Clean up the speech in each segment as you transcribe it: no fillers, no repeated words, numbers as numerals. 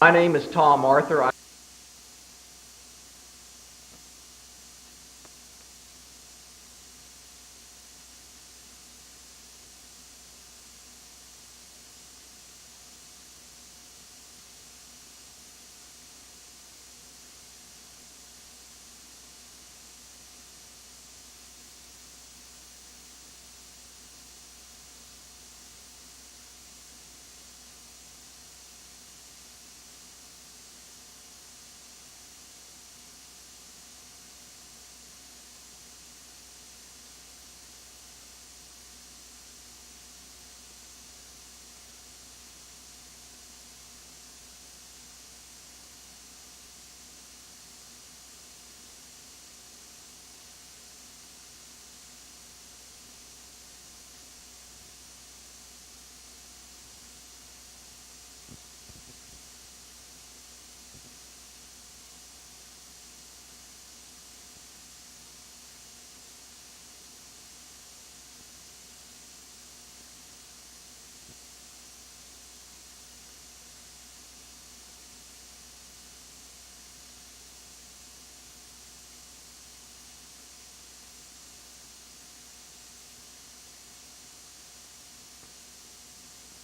My name is Tom Arthur.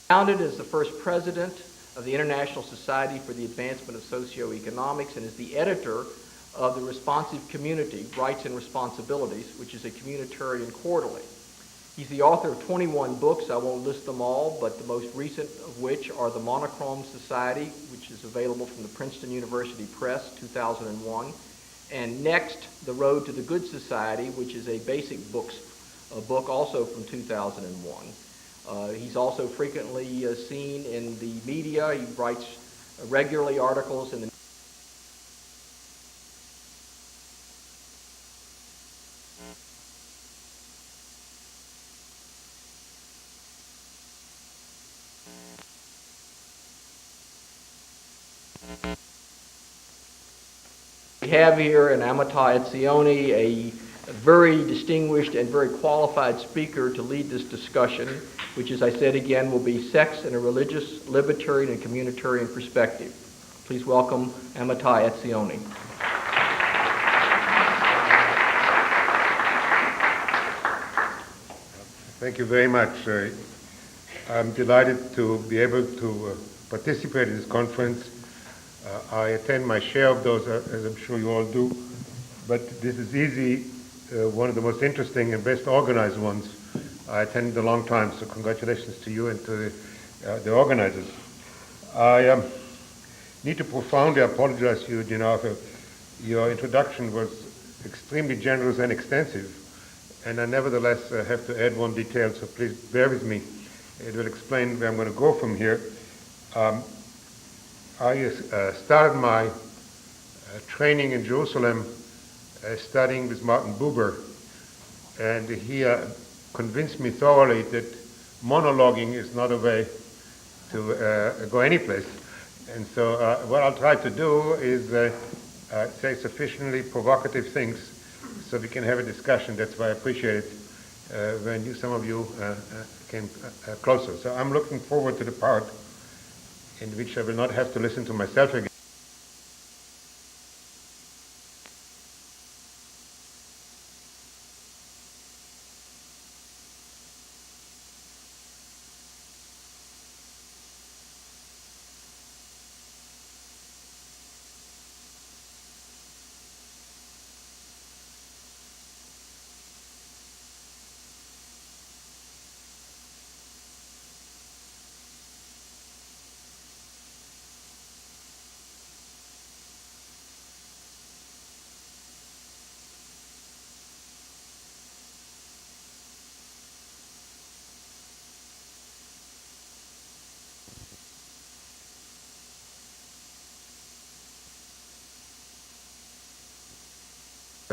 Founded as the first president of the International Society for the Advancement of Socioeconomics and is the editor of the Responsive Community, Rights and Responsibilities, which is a Communitarian quarterly. He's the author of 21 books. I won't list them all, but the most recent of which are The Monochrome Society, which is available from the Princeton University Press, 2001, and Next, The Road to the Good Society, which is a basic book also from 2001. He's also frequently seen in the media. He writes regularly articles in the We have here an Amitai Etzioni, a very distinguished and very qualified speaker to lead this discussion, which, as I said again, will be sex in a religious, libertarian, and communitarian perspective. Please welcome Amitai Etzioni. Thank you very much. I'm delighted to be able to participate in this conference. I attend my share of those, as I'm sure you all do, but this is easily one of the most interesting and best organized ones. I attended a long time, so congratulations to you and to the organizers. I need to profoundly apologize to you, Gennaro. Your introduction was extremely generous and extensive, and I nevertheless have to add one detail, so please bear with me. It will explain where I'm going to go from here. I started my training in Jerusalem studying with Martin Buber, and he convinced me thoroughly that monologuing is not a way to go anyplace. And so what I'll try to do is say sufficiently provocative things so we can have a discussion. That's why I appreciate it when some of you came closer. So I'm looking forward to the part in which I will not have to listen to myself again.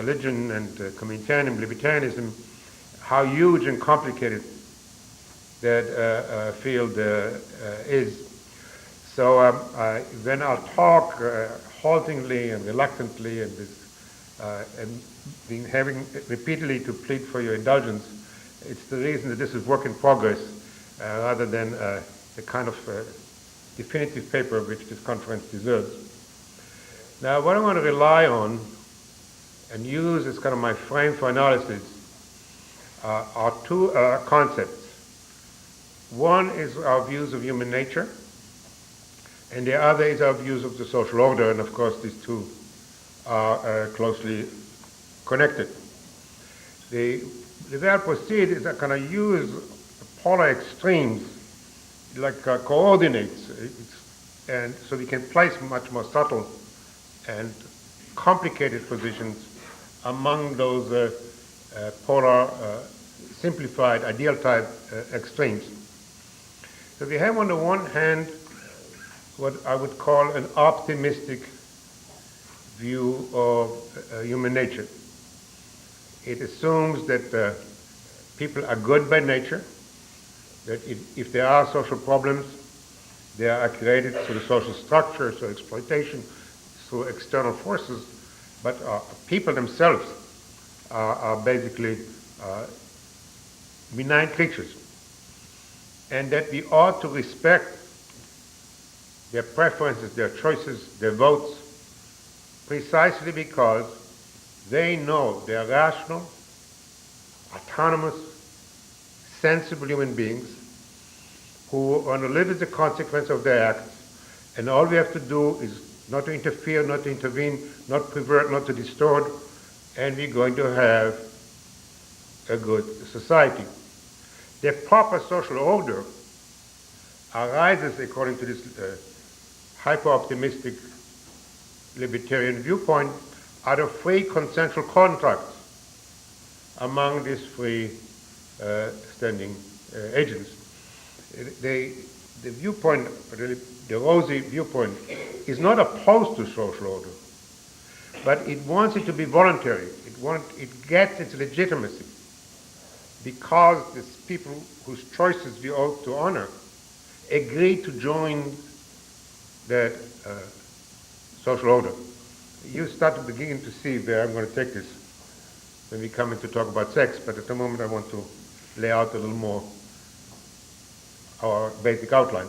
religion and communitarianism, libertarianism, how huge and complicated that field is. So then I'll talk haltingly and reluctantly and having repeatedly to plead for your indulgence. It's the reason that this is work in progress rather than the kind of definitive paper which this conference deserves. Now, what I want to rely on and use as kind of my frame for analysis are two concepts. One is our views of human nature, and the other is our views of the social order, and of course these two are closely connected. The way I proceed is I kind of use polar extremes like coordinates, and so we can place much more subtle and complicated positions among those polar, simplified, ideal type extremes. So we have on the one hand what I would call an optimistic view of human nature. It assumes that people are good by nature, that if there are social problems, they are created through the social structure, through exploitation, through external forces, but people themselves are basically benign creatures, and that we ought to respect their preferences, their choices, their votes, precisely because they know they are rational, autonomous, sensible human beings who want to live as a consequence of their acts, and all we have to do is not to interfere, not to intervene, not pervert, not to distort, and we're going to have a good society. The proper social order arises, according to this hyper-optimistic libertarian viewpoint, out of free consensual contracts among these free standing agents. The viewpoint, the rosy viewpoint, is not opposed to social order, but it wants it to be voluntary. It gets its legitimacy because these people whose choices we ought to honor agree to join that social order. You start to begin to see where I'm going to take this when we come in to talk about sex, but at the moment I want to lay out a little more our basic outline.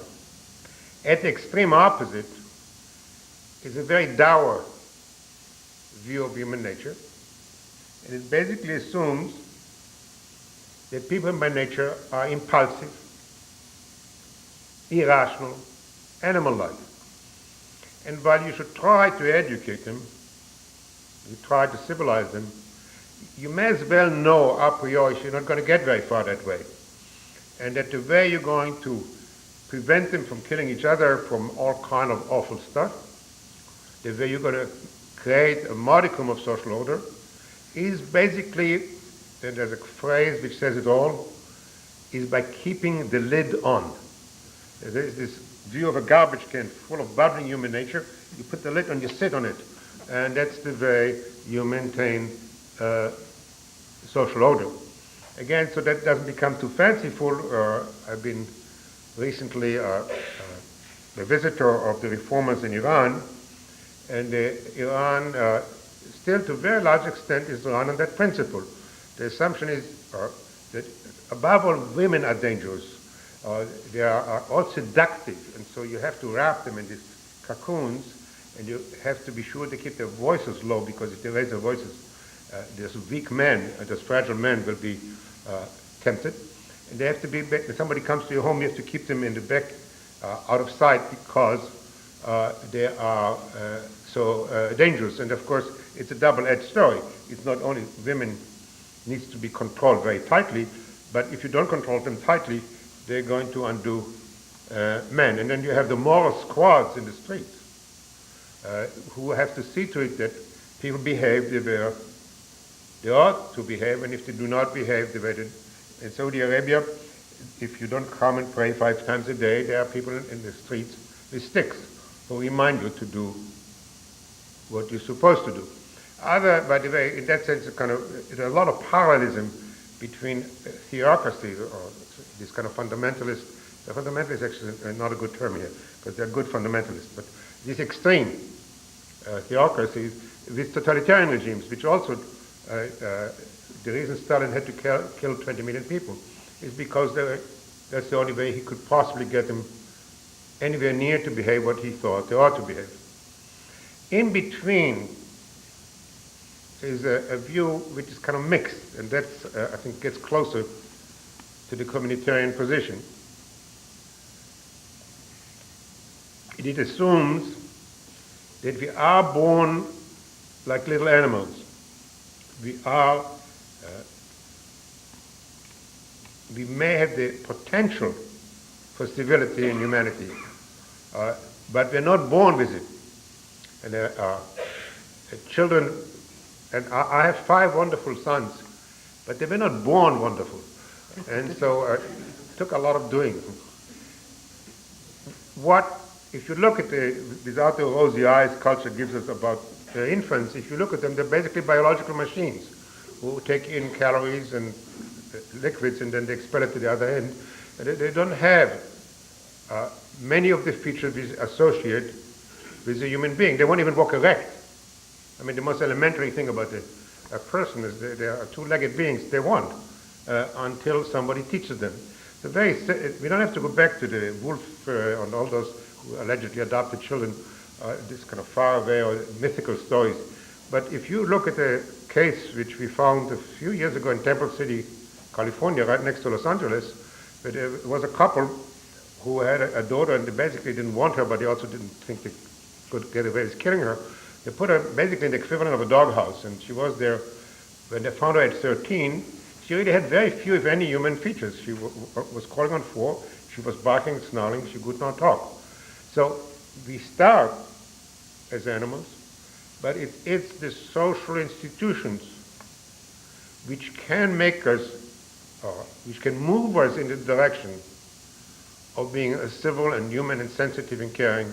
At the extreme opposite is a very dour view of human nature, and it basically assumes that people by nature are impulsive, irrational, animal-like. And while you should try to educate them, you try to civilize them, you may as well know a priori you're not going to get very far that way. And that the way you're going to prevent them from killing each other, from all kind of awful stuff, the way you're going to create a modicum of social order, is basically, and there's a phrase which says it all, is by keeping the lid on. There's this view of a garbage can full of bubbling human nature. You put the lid on, you sit on it. And that's the way you maintain social order. Again, so that doesn't become too fanciful. I've been recently a visitor of the reformers in Iran, and Iran still to a very large extent is run on that principle. The assumption is that above all women are dangerous. They are all seductive, and so you have to wrap them in these cocoons, and you have to be sure to keep their voices low, because if they raise their voices, those weak men, those fragile men will be tempted. And they have to be, if somebody comes to your home, you have to keep them in the back, out of sight, because they are so dangerous. And of course, it's a double-edged story. It's not only women needs to be controlled very tightly, but if you don't control them tightly, they're going to undo men. And then you have the moral squads in the streets who have to see to it that people behave the way they ought to behave, and if they do not behave the way they... In Saudi Arabia, if you don't come and pray 5 times a day, there are people in the streets with sticks who remind you to do what you're supposed to do. By the way, in that sense, there's a lot of parallelism between theocracy, or this kind of fundamentalist. The fundamentalist actually is not a good term here, because they're good fundamentalists, but this extreme theocracy with totalitarian regimes, which also, the reason Stalin had to kill 20 million people is because that's the only way he could possibly get them anywhere near to behave what he thought they ought to behave. In between is a view which is kind of mixed, and that's, I think, gets closer to the communitarian position. It assumes that we are born like little animals. We may have the potential for civility and humanity, but we're not born with it. And children, and I have 5 wonderful sons, but they were not born wonderful. And so it took a lot of doing. If you look at without the rosy eyes culture gives us about infants, if you look at them, they're basically biological machines who take in calories and liquids and then they expel it to the other end. And they don't have many of the features we associate with a human being. They won't even walk erect. I mean, the most elementary thing about a person is they are 2-legged beings. They won't until somebody teaches them. We don't have to go back to the wolf and all those who allegedly adopted children, this kind of far away or mythical stories. But if you look at a case which we found a few years ago in Temple City, California, right next to Los Angeles, where there was a couple who had a daughter and they basically didn't want her, but they also didn't think they could get away with killing her. They put her basically in the equivalent of a doghouse, and she was there. When they found her at 13, she really had very few, if any, human features. She was calling on 4, she was barking, snarling, she could not talk. So we start as animals, but it's the social institutions which can make us, which can move us in the direction of being a civil and human and sensitive and caring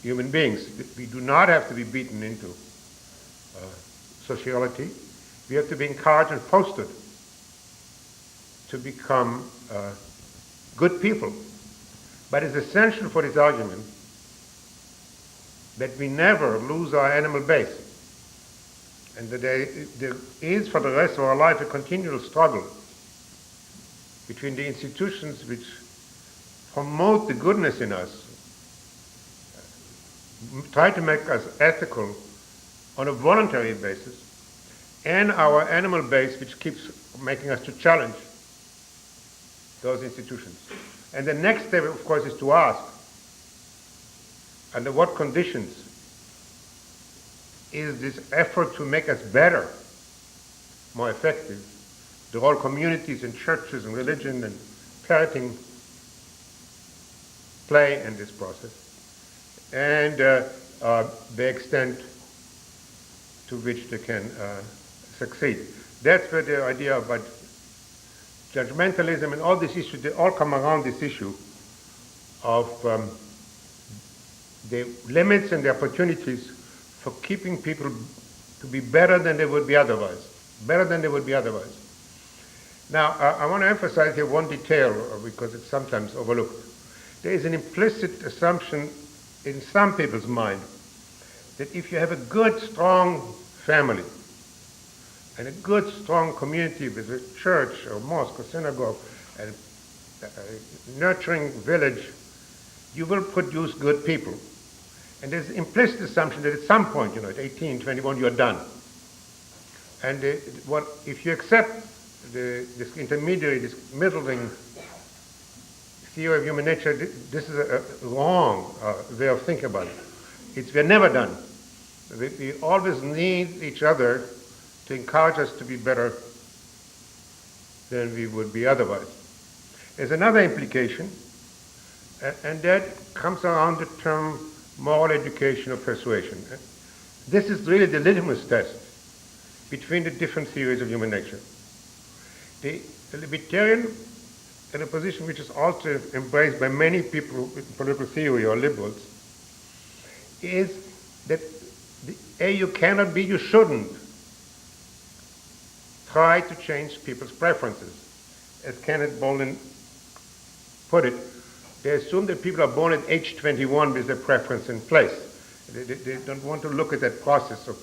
human beings. We do not have to be beaten into sociality. We have to be encouraged and fostered to become good people. But it's essential for this argument that we never lose our animal base, and that there is for the rest of our life a continual struggle between the institutions which promote the goodness in us, try to make us ethical on a voluntary basis, and our animal base which keeps making us to challenge those institutions. And the next step, of course, is to ask, under what conditions is this effort to make us better, more effective, the whole communities and churches and religion and parenting play in this process, and the extent to which they can succeed. That's where the idea about judgmentalism and all these issues, they all come around this issue of the limits and the opportunities for keeping people to be better than they would be otherwise. Better than they would be otherwise. Now, I want to emphasize here one detail because it's sometimes overlooked. There is an implicit assumption in some people's mind that if you have a good, strong family and a good, strong community with a church or mosque or synagogue and a nurturing village, you will produce good people. And there's an implicit assumption that at some point, at 18, 21, you're done. And if you accept this intermediary, this middling theory of human nature, this is a wrong way of thinking about it. We're never done. We always need each other to encourage us to be better than we would be otherwise. There's another implication, and that comes around the term moral education or persuasion. This is really the litmus test between the different theories of human nature. The libertarian, in a position which is also embraced by many people in political theory or liberals, is that You cannot be, you shouldn't try to change people's preferences. As Kenneth Bolin put it, they assume that people are born at age 21 with their preference in place. They don't want to look at that process of,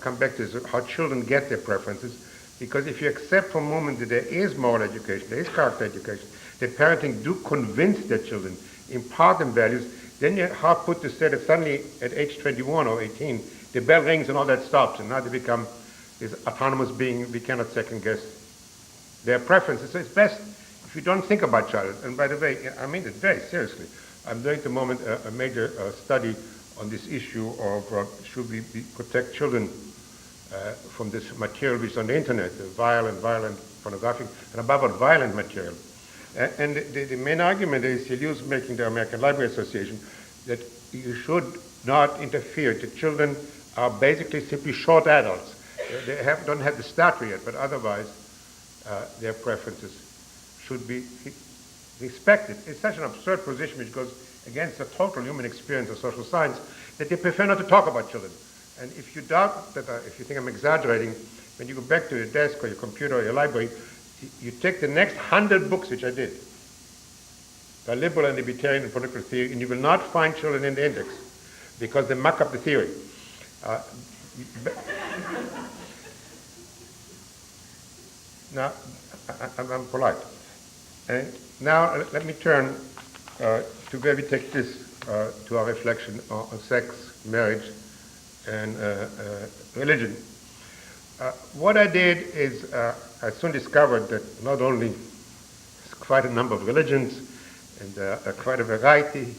come back to this, how children get their preferences, because if you accept for a moment that there is moral education, there is character education, that parenting do convince their children, impart them values, then you're hard put to say that suddenly at age 21 or 18, the bell rings and all that stops, and now they become this autonomous being. We cannot second guess their preferences. So it's best if you don't think about childhood. And by the way, I mean it very seriously. I'm doing at the moment a major study on this issue of should we protect children from this material which is on the internet, violent, pornographic, and above all, violent material. And the main argument is ACLU making the American Library Association that you should not interfere. The children are basically simply short adults. They don't have the stature yet, but otherwise their preferences should be respected. It's such an absurd position which goes against the total human experience of social science that they prefer not to talk about children. And if you doubt that, if you think I'm exaggerating, when you go back to your desk or your computer or your library, you take the next 100 books, which I did, the liberal and libertarian and political theory, and you will not find children in the index because they muck up the theory. Now, I'm polite. And now let me turn to where we take this to our reflection on sex, marriage, and religion. What I did is I soon discovered that not only there's quite a number of religions and quite a variety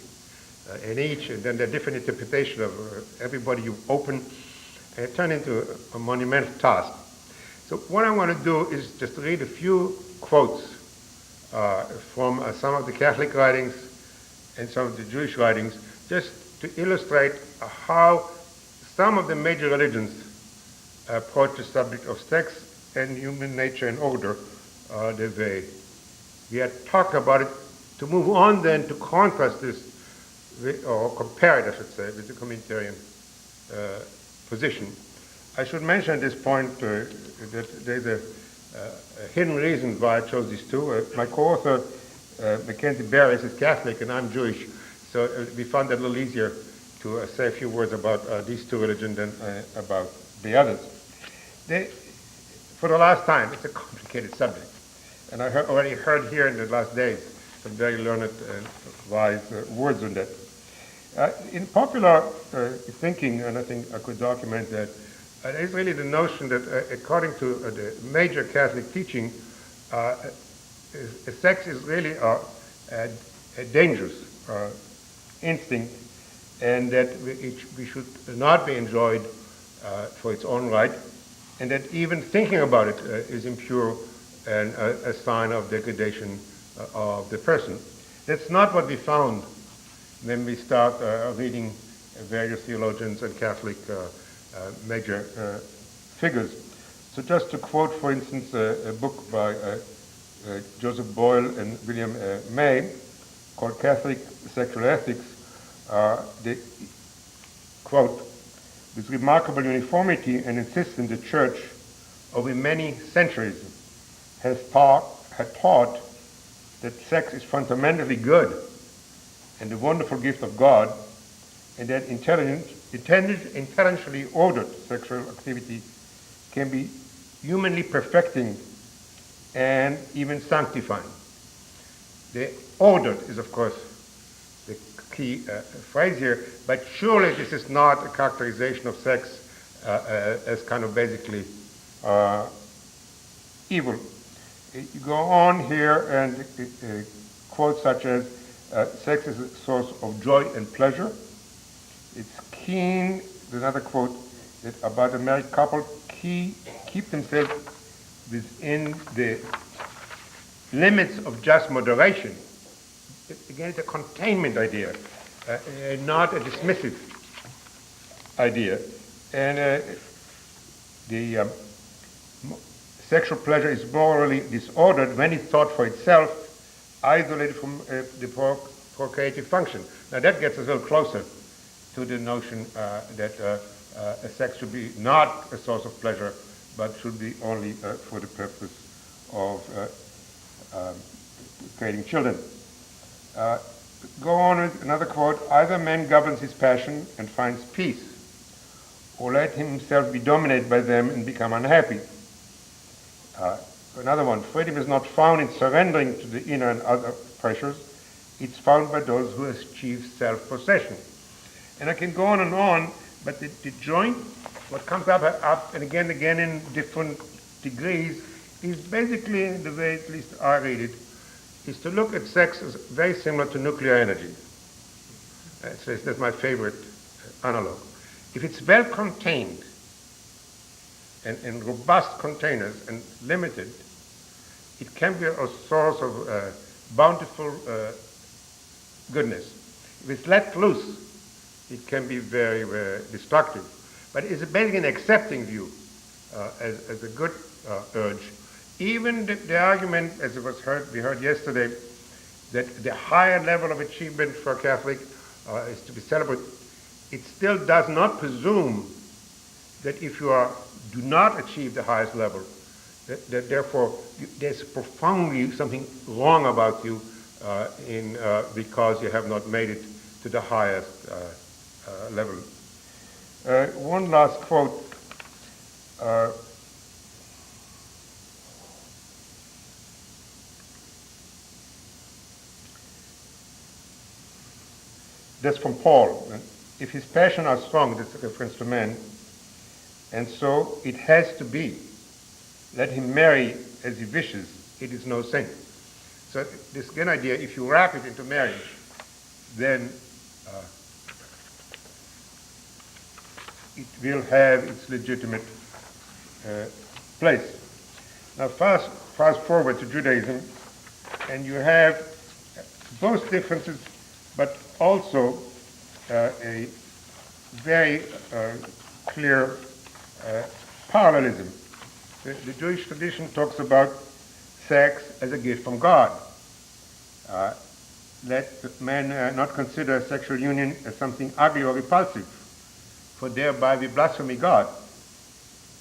in each, and then there are different interpretations of everybody you open, and it turned into a monumental task. So what I want to do is just read a few quotes from some of the Catholic writings and some of the Jewish writings, just to illustrate how some of the major religions approach the subject of sex and human nature and order the way we had talked about it, to move on then to contrast this, or compare it, I should say, with the communitarian position. I should mention at this point that there's a hidden reason why I chose these two. My co-author, Mackenzie Barris, is Catholic and I'm Jewish, so we found it a little easier to say a few words about these two religions than about the others. For the last time, it's a complicated subject, and I already heard here in the last days some very learned and wise words on that. In popular thinking, and I think I could document that, there is really the notion that according to the major Catholic teaching, sex is really a dangerous instinct, and that we should not be enjoyed for its own right, and that even thinking about it is impure and a sign of degradation of the person. That's not what we found when we start reading various theologians and Catholic major figures. So just to quote, for instance, a book by Joseph Boyle and William May called Catholic Sexual Ethics, they quote, "With remarkable uniformity and insistence, the Church over many centuries had taught that sex is fundamentally good and a wonderful gift of God, and that intelligently ordered sexual activity can be humanly perfecting and even sanctifying." The ordered is, of course, the key phrase here, but surely this is not a characterization of sex as kind of basically evil. You go on here and quotes such as, sex is a source of joy and pleasure. It's keen, there's another quote that about a married couple keep themselves within the limits of just moderation. Again, it's a containment idea, not a dismissive idea. And the sexual pleasure is morally disordered when it's thought for itself, isolated from the procreative function. Now that gets us a little closer to the notion that sex should be not a source of pleasure, but should be only for the purpose of creating children. Go on with another quote: either man governs his passion and finds peace, or let himself be dominated by them and become unhappy. Another one: freedom is not found in surrendering to the inner and other pressures, it's found by those who achieve self-possession. And I can go on, but the joint, what comes up and again in different degrees, is basically, the way at least I read it, is to look at sex as very similar to nuclear energy. That's my favorite analog. If it's well contained and in robust containers and limited, it can be a source of bountiful goodness. If it's let loose, it can be very, very destructive. But it's basically an accepting view as a good urge. Even the argument, as it was we heard yesterday, that the higher level of achievement for a Catholic is to be celebrated, it still does not presume that if you do not achieve the highest level, that therefore there's profoundly something wrong about you because you have not made it to the highest level. One last quote. That's from Paul. If his passions are strong, that's a reference to man, and so it has to be. Let him marry as he wishes, it is no sin. So this again idea, if you wrap it into marriage, then it will have its legitimate place. Now fast forward to Judaism, and you have both differences, but also a very clear parallelism. The Jewish tradition talks about sex as a gift from God. Let man not consider sexual union as something ugly or repulsive, for thereby we blaspheme God.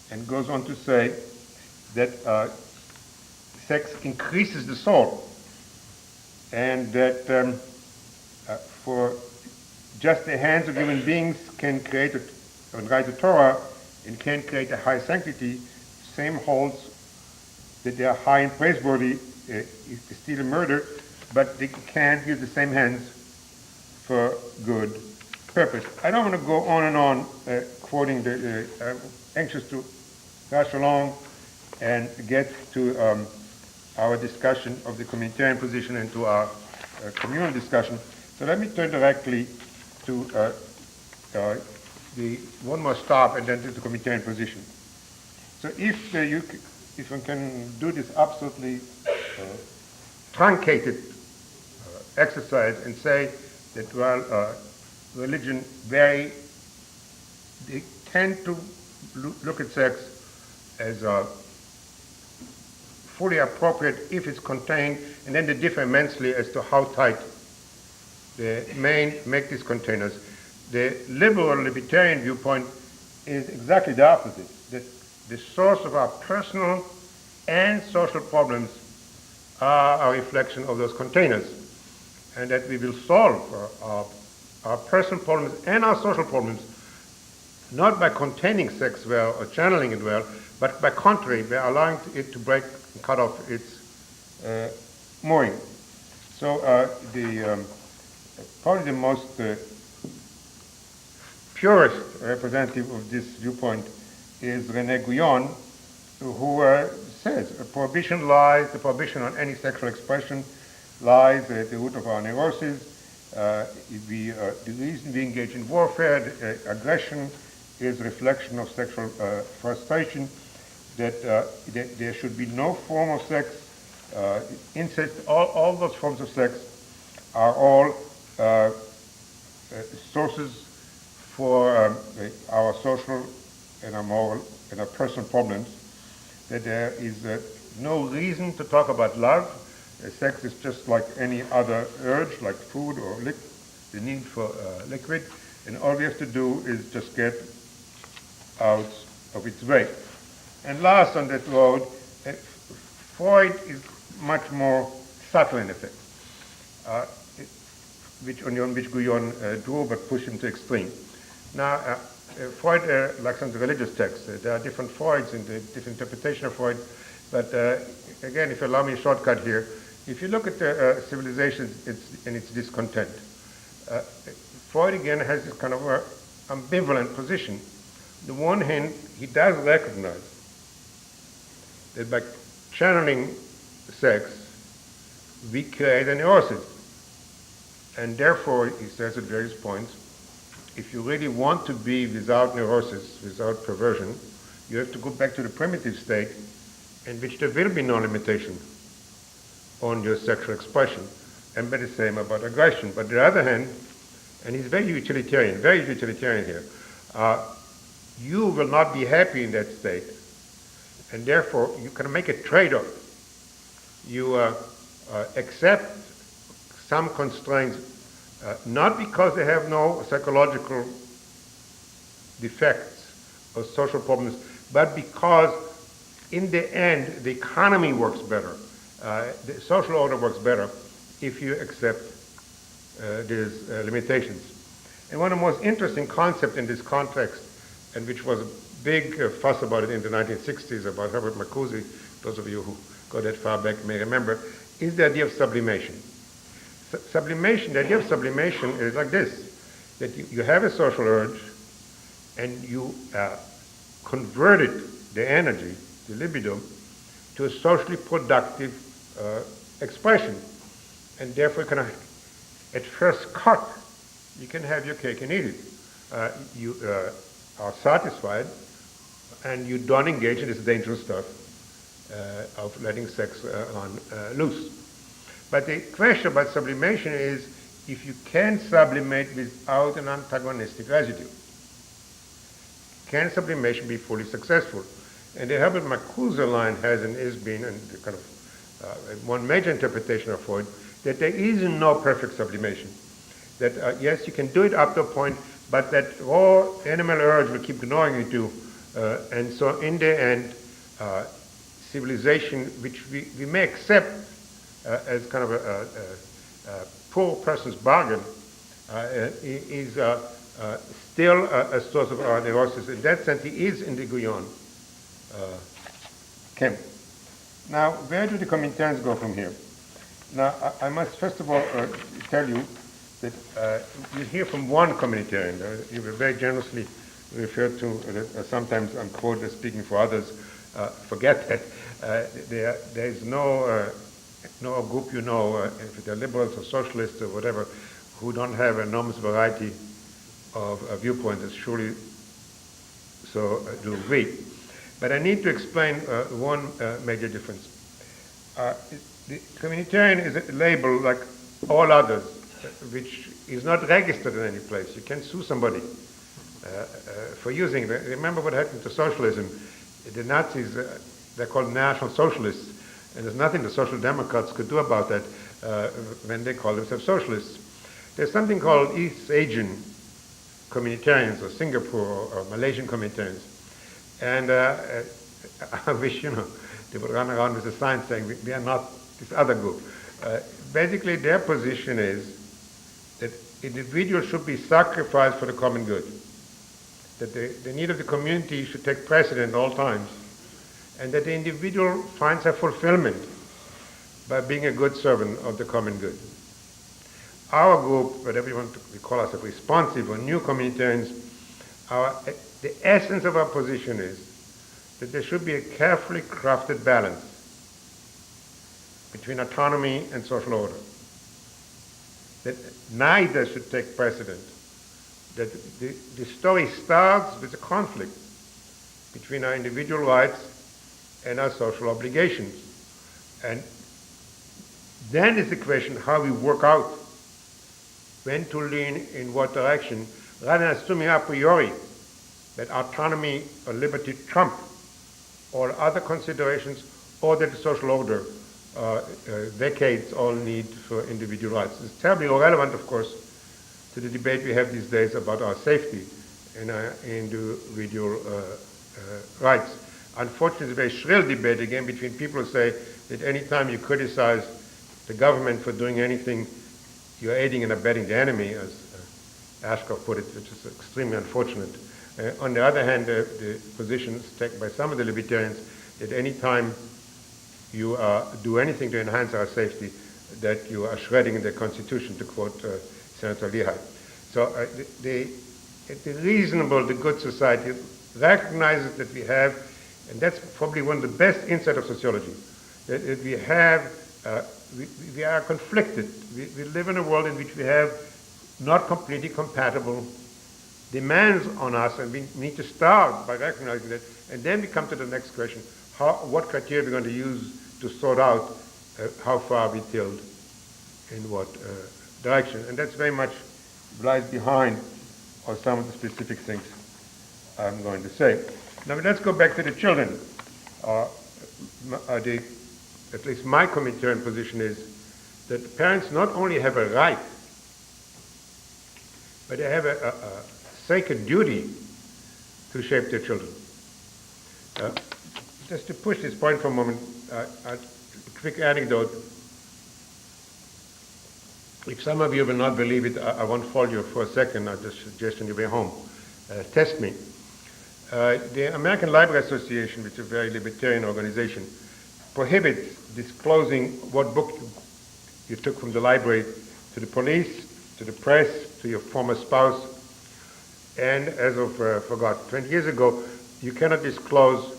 And goes on to say that sex increases the soul, and that for just the hands of human beings can create and write the Torah and can create a high sanctity. Same holds that they are high and praiseworthy is still a murder, but they can't use the same hands for good purpose. I don't want to go on and on quoting I'm anxious to rush along and get to our discussion of the communitarian position and to our communal discussion. So let me turn directly to the one more stop and then to the communitarian position. So if one can do this absolutely truncated exercise and say that, well, religion they tend to look at sex as fully appropriate if it's contained, and then they differ immensely as to how tight they make these containers. The liberal libertarian viewpoint is exactly the opposite, that the source of our personal and social problems are a reflection of those containers, and that we will solve our personal problems and our social problems not by containing sex well or channeling it well, but by contrary, by allowing it to break and cut off its mooring. So probably the most purest representative of this viewpoint is René Guyon, who says the prohibition on any sexual expression lies at the root of our neurosis. The reason we engage in warfare, aggression, is a reflection of sexual frustration, that there should be no form of sex, incest, all those forms of sex are all sources for our social and our moral and our personal problems, that there is no reason to talk about love. Sex is just like any other urge, like food or the need for liquid, and all we have to do is just get out of its way. And last on that road, Freud is much more subtle in effect, on which Guyon drew but pushed him to extreme. Now, Freud, like some of the religious texts, there are different Freuds and different interpretation of Freud, but again, if you allow me a shortcut here, if you look at the civilization and its discontent, Freud again has this kind of ambivalent position. On the one hand, he does recognize that by channeling sex, we create a neurosis. And therefore, he says at various points, if you really want to be without neurosis, without perversion, you have to go back to the primitive state in which there will be no limitation on your sexual expression. And by the same about aggression. But on the other hand, and he's very utilitarian here, you will not be happy in that state. And therefore, you can make a trade-off. You accept some constraints, not because they have no psychological defects or social problems, but because in the end, the economy works better. The social order works better if you accept these limitations. And one of the most interesting concepts in this context, and which was a big fuss about it in the 1960s, about Herbert Marcuse, those of you who go that far back may remember, is the idea of sublimation. Sublimation, the idea of sublimation is like this, that you have a social urge, and you converted the energy, the libido, to a socially productive expression. And therefore, kind of, at first cut, you can have your cake and eat it. You are satisfied, and you don't engage in this dangerous stuff of letting sex on loose. But the question about sublimation is if you can sublimate without an antagonistic residue. Can sublimation be fully successful? And the Herbert Marcuse line has and is been, and kind of one major interpretation of Freud, that there is no perfect sublimation. That yes, you can do it up to a point, but that raw animal urge will keep gnawing you, and so in the end, civilization, which we may accept as kind of a poor person's bargain, is still a source of our neurosis. In that sense, he is in the Guyon camp. Now, where do the communitarians go from here? Now, I must first of all tell you that you hear from one communitarian. You were very generously referred to, sometimes I'm quoted as speaking for others. Forget that. There is no group if they're liberals or socialists or whatever, who don't have an enormous variety of viewpoints, as surely so do we. But I need to explain one major difference. The communitarian is a label like all others, which is not registered in any place. You can't sue somebody for using it. Remember what happened to socialism. The Nazis, they're called National Socialists, and there's nothing the Social Democrats could do about that when they call themselves socialists. There's something called East Asian communitarians, or Singapore or Malaysian communitarians. And I wish, they would run around with a sign saying, we are not this other group. Basically, their position is that individuals should be sacrificed for the common good. That the need of the community should take precedent at all times. And that the individual finds a fulfillment by being a good servant of the common good. Our group, whatever we call ourselves, responsive or new communitarians, the essence of our position is that there should be a carefully crafted balance between autonomy and social order. That neither should take precedent. That the story starts with a conflict between our individual rights and our social obligations. And then is the question how we work out when to lean in what direction, rather than assuming a priori that autonomy or liberty trump or other considerations, or that the social order vacates all need for individual rights. It's terribly irrelevant, of course, to the debate we have these days about our safety and individual rights. Unfortunately, it's a very shrill debate again between people who say that any time you criticize the government for doing anything, you're aiding and abetting the enemy, as Ashcroft put it, which is extremely unfortunate. On the other hand, the positions taken by some of the libertarians that any time you do anything to enhance our safety, that you are shredding the Constitution, to quote Senator Lehigh. So the reasonable, the good society recognizes that we have, and that's probably one of the best insights of sociology, that we have, we are conflicted. We live in a world in which we have not completely compatible demands on us, and we need to start by recognizing that, and then we come to the next question: what criteria are we going to use to sort out how far we tilt in what direction? And that's very much lies behind some of the specific things I'm going to say. Now let's go back to the children. At least my communitarian position is that parents not only have a right, but they have a sacred duty to shape their children. Just to push this point for a moment, a quick anecdote. If some of you will not believe it, I won't follow you for a second. I'll just suggest on your way home. Test me. The American Library Association, which is a very libertarian organization, prohibits disclosing what book you took from the library to the police, to the press, to your former spouse. And as of, 20 years ago, you cannot disclose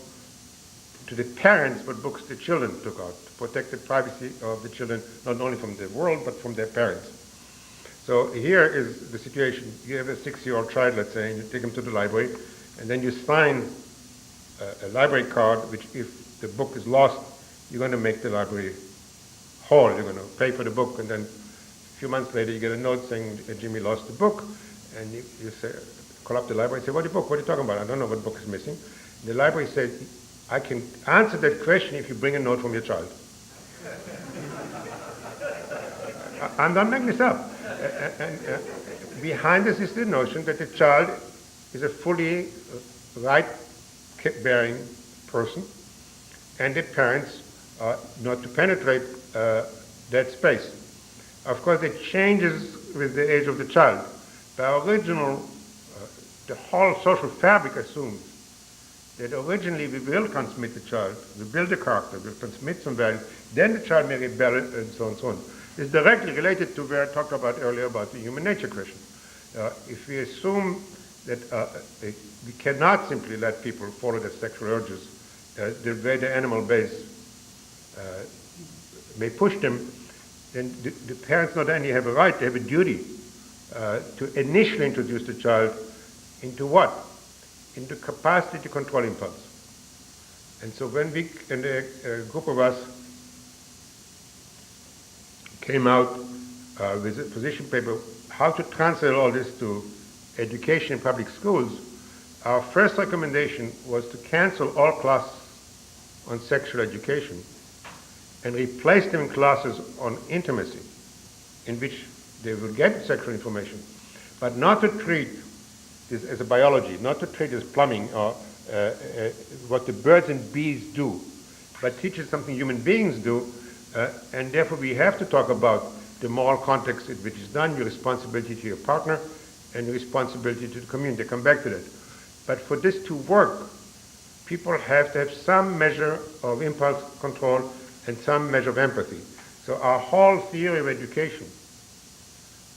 to the parents what books the children took out, to protect the privacy of the children, not only from the world, but from their parents. So here is the situation. You have a 6-year-old child, let's say, and you take him to the library, and then you sign a library card, which if the book is lost, you're going to make the library whole. You're going to pay for the book, and then a few months later you get a note saying Jimmy lost the book, and you say, call up the library and say, what book? What are you talking about? I don't know what book is missing. The library says, I can answer that question if you bring a note from your child. I'm not making this up. And behind this is the notion that the child is a fully right-bearing person, and the parents are not to penetrate that space. Of course, it changes with the age of the child. The original, the whole social fabric assumes that originally we will transmit the child, we build a character, we'll transmit some values, then the child may rebel, and so on and so on. It's directly related to where I talked about earlier about the human nature question. If we assume that we cannot simply let people follow their sexual urges, the way the animal base may push them, then the parents not only have a right, they have a duty to initially introduce the child into what? Into capacity to control impulse. And so when we, and a group of us came out with a position paper, how to translate all this to education in public schools, our first recommendation was to cancel all classes on sexual education and replace them in classes on intimacy, in which they will get sexual information, but not to treat this as a biology, not to treat it as plumbing or what the birds and bees do, but teach it something human beings do, and therefore we have to talk about the moral context in which it's done, your responsibility to your partner, and your responsibility to the community. Come back to that. But for this to work, people have to have some measure of impulse control and some measure of empathy. So our whole theory of education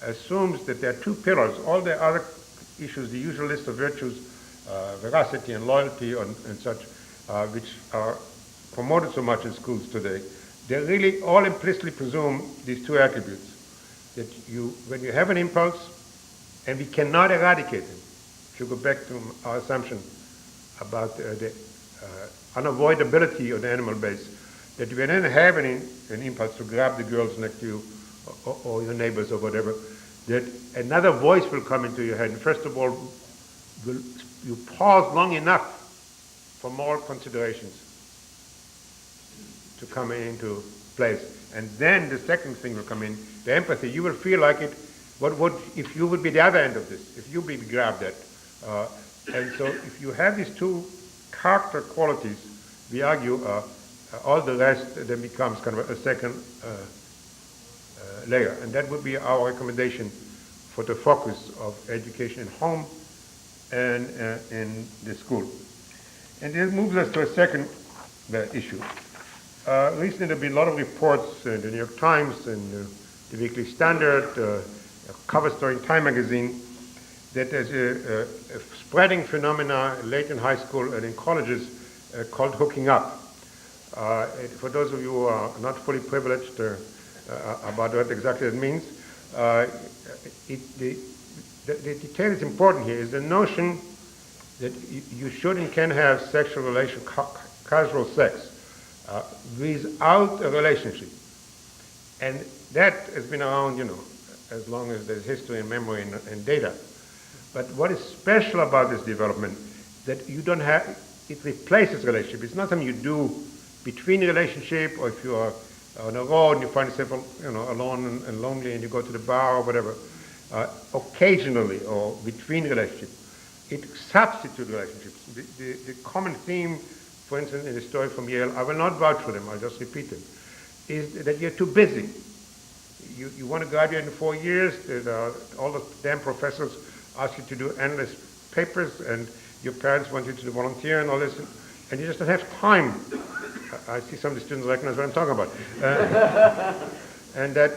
assumes that there are two pillars. All the other issues, the usual list of virtues, veracity and loyalty and such, which are promoted so much in schools today, they really all implicitly presume these two attributes. That when you have an impulse, and we cannot eradicate them. If you go back to our assumption about the unavoidability of the animal base, that you then have an impulse to grab the girls next to you or your neighbors or whatever, that another voice will come into your head. And first of all, you pause long enough for moral considerations to come into place. And then the second thing will come in, the empathy. You will feel like it. What would, if you would be the other end of this, if you be grabbed at, And so if you have these two character qualities, we argue all the rest then becomes kind of a second layer. And that would be our recommendation for the focus of education in home and in the school. And this moves us to a second issue. Recently there have been a lot of reports in the New York Times and the Weekly Standard, a cover story in Time magazine, that there's a spreading phenomena late in high school and in colleges called hooking up. For those of you who are not fully privileged about what exactly it means, the detail that's important here is the notion that you should and can have sexual relation, casual sex, without a relationship. And that has been around, as long as there's history and memory and data. But what is special about this development, that you don't have, it replaces relationship. It's not something you do between a relationship, or if you are on a road and you find yourself, alone and lonely and you go to the bar or whatever, occasionally or between relationships. It substitutes relationships. The common theme, for instance, in the story from Yale, I will not vouch for them, I'll just repeat them, is that you're too busy. You want to graduate in 4 years, all the damn professors ask you to do endless papers, and your parents want you to volunteer and all this, and you just don't have time. I see some of the students recognize what I'm talking about. And that,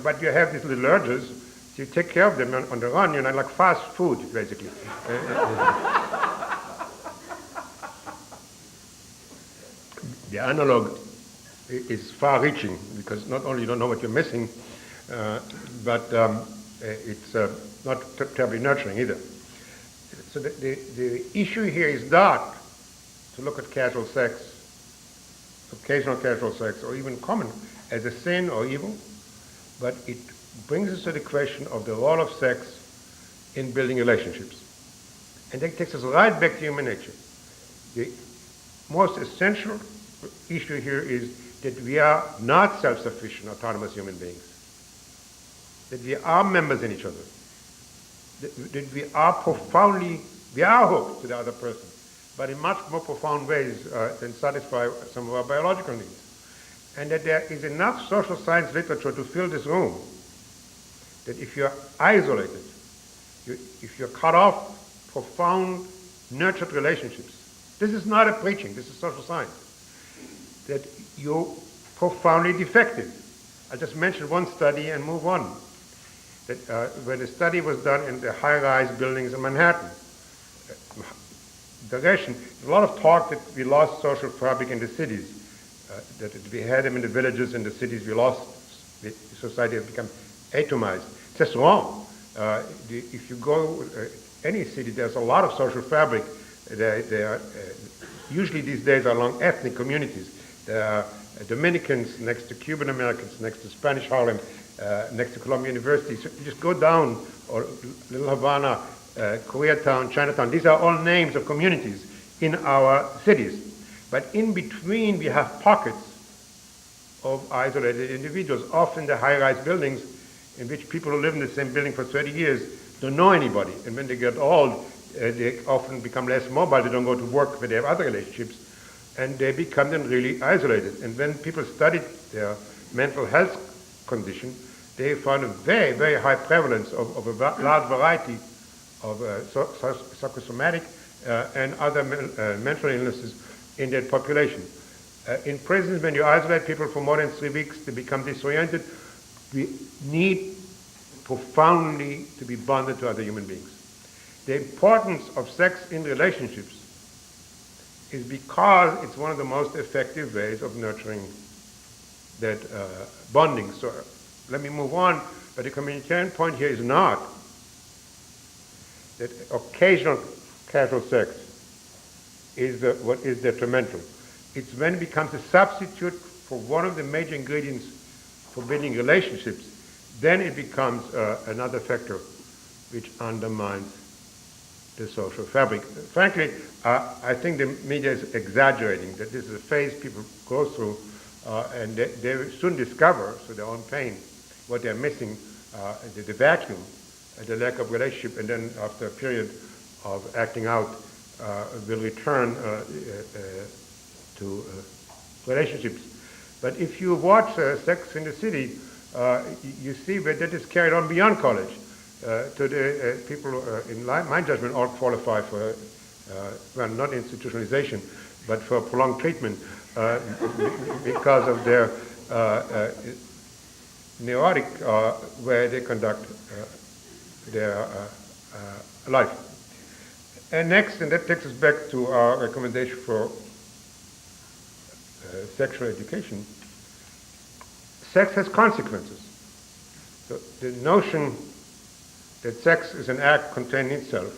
but you have these little urges, so you take care of them on the run, like fast food, basically. The analog is far-reaching, because not only you don't know what you're missing, but it's not terribly nurturing either. So the issue here is not to look at casual sex, occasional casual sex, or even common, as a sin or evil, but it brings us to the question of the role of sex in building relationships. And that takes us right back to human nature. The most essential issue here is that we are not self-sufficient, autonomous human beings. That we are members in each other. That we are hooked to the other person, but in much more profound ways than satisfy some of our biological needs. And that there is enough social science literature to fill this room, that if you're isolated, if you're cut off profound, nurtured relationships, this is not a preaching, this is social science, that you're profoundly defective. I'll just mention one study and move on. That when a study was done in the high-rise buildings in Manhattan, there's a lot of talk that we lost social fabric in the cities, that we had them in the villages, in the cities we lost, the society has become atomized. It's just wrong. If you go any city, there's a lot of social fabric. They are, usually these days are along ethnic communities. There are Dominicans next to Cuban Americans, next to Spanish Harlem, next to Columbia University. So you just go down, or Little Havana, Koreatown, Chinatown. These are all names of communities in our cities. But in between, we have pockets of isolated individuals, often the high-rise buildings in which people who live in the same building for 30 years don't know anybody. And when they get old, they often become less mobile. They don't go to work, but they have other relationships. And they become then really isolated. And when people studied their mental health condition, they found a very, very high prevalence of a large variety of psychosomatic and other mental illnesses in that population. In prisons, when you isolate people for more than 3 weeks, they become disoriented. We need profoundly to be bonded to other human beings. The importance of sex in relationships is because it's one of the most effective ways of nurturing that bonding. So let me move on, but the communitarian point here is not that occasional casual sex is what is detrimental. It's when it becomes a substitute for one of the major ingredients for building relationships, then it becomes another factor which undermines the social fabric. Frankly, I think the media is exaggerating that this is a phase people go through, and they soon discover, through their own pain, what they're missing, the vacuum the lack of relationship, and then after a period of acting out, will return to relationships. But if you watch Sex in the City, you see that that is carried on beyond college. To the people, in my judgment, all qualify for, well, not institutionalization, but for prolonged treatment because of their neurotic way they conduct their life. And next, and that takes us back to our recommendation for sexual education, sex has consequences. So the notion that sex is an act contained in itself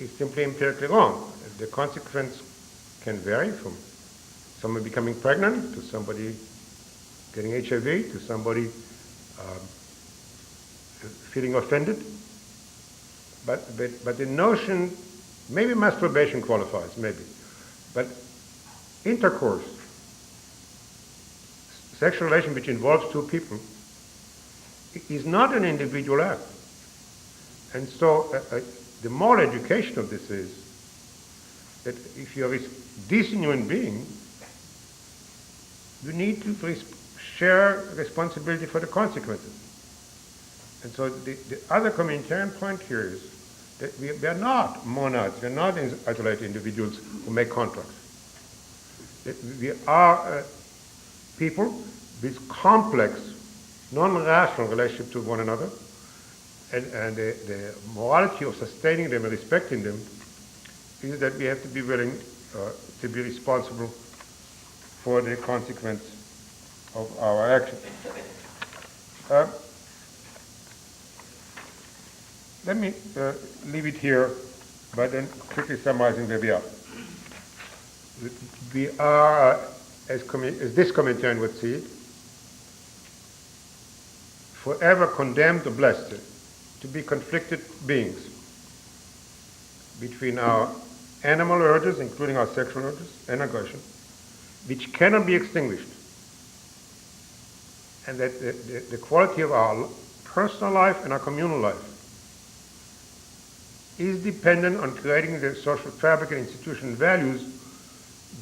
is simply empirically wrong. The consequence can vary from someone becoming pregnant to somebody getting HIV to somebody feeling offended. But the notion, maybe masturbation qualifies, maybe, but intercourse, sexual relation which involves two people, is not an individual act. And so the moral education of this is that if you're a decent human being, you need to share responsibility for the consequences. And so the other communitarian point here is that we are not monads, we are not isolated individuals who make contracts. That we are people with complex, non-rational relationship to one another, and the morality of sustaining them and respecting them is that we have to be willing to be responsible for the consequence of our actions. Let me leave it here, but then quickly summarizing where we are. We are, as this communitarian would see it, forever condemned or blessed to be conflicted beings between our animal urges, including our sexual urges and aggression, which cannot be extinguished. And that the quality of our personal life and our communal life is dependent on creating the social fabric and institutional values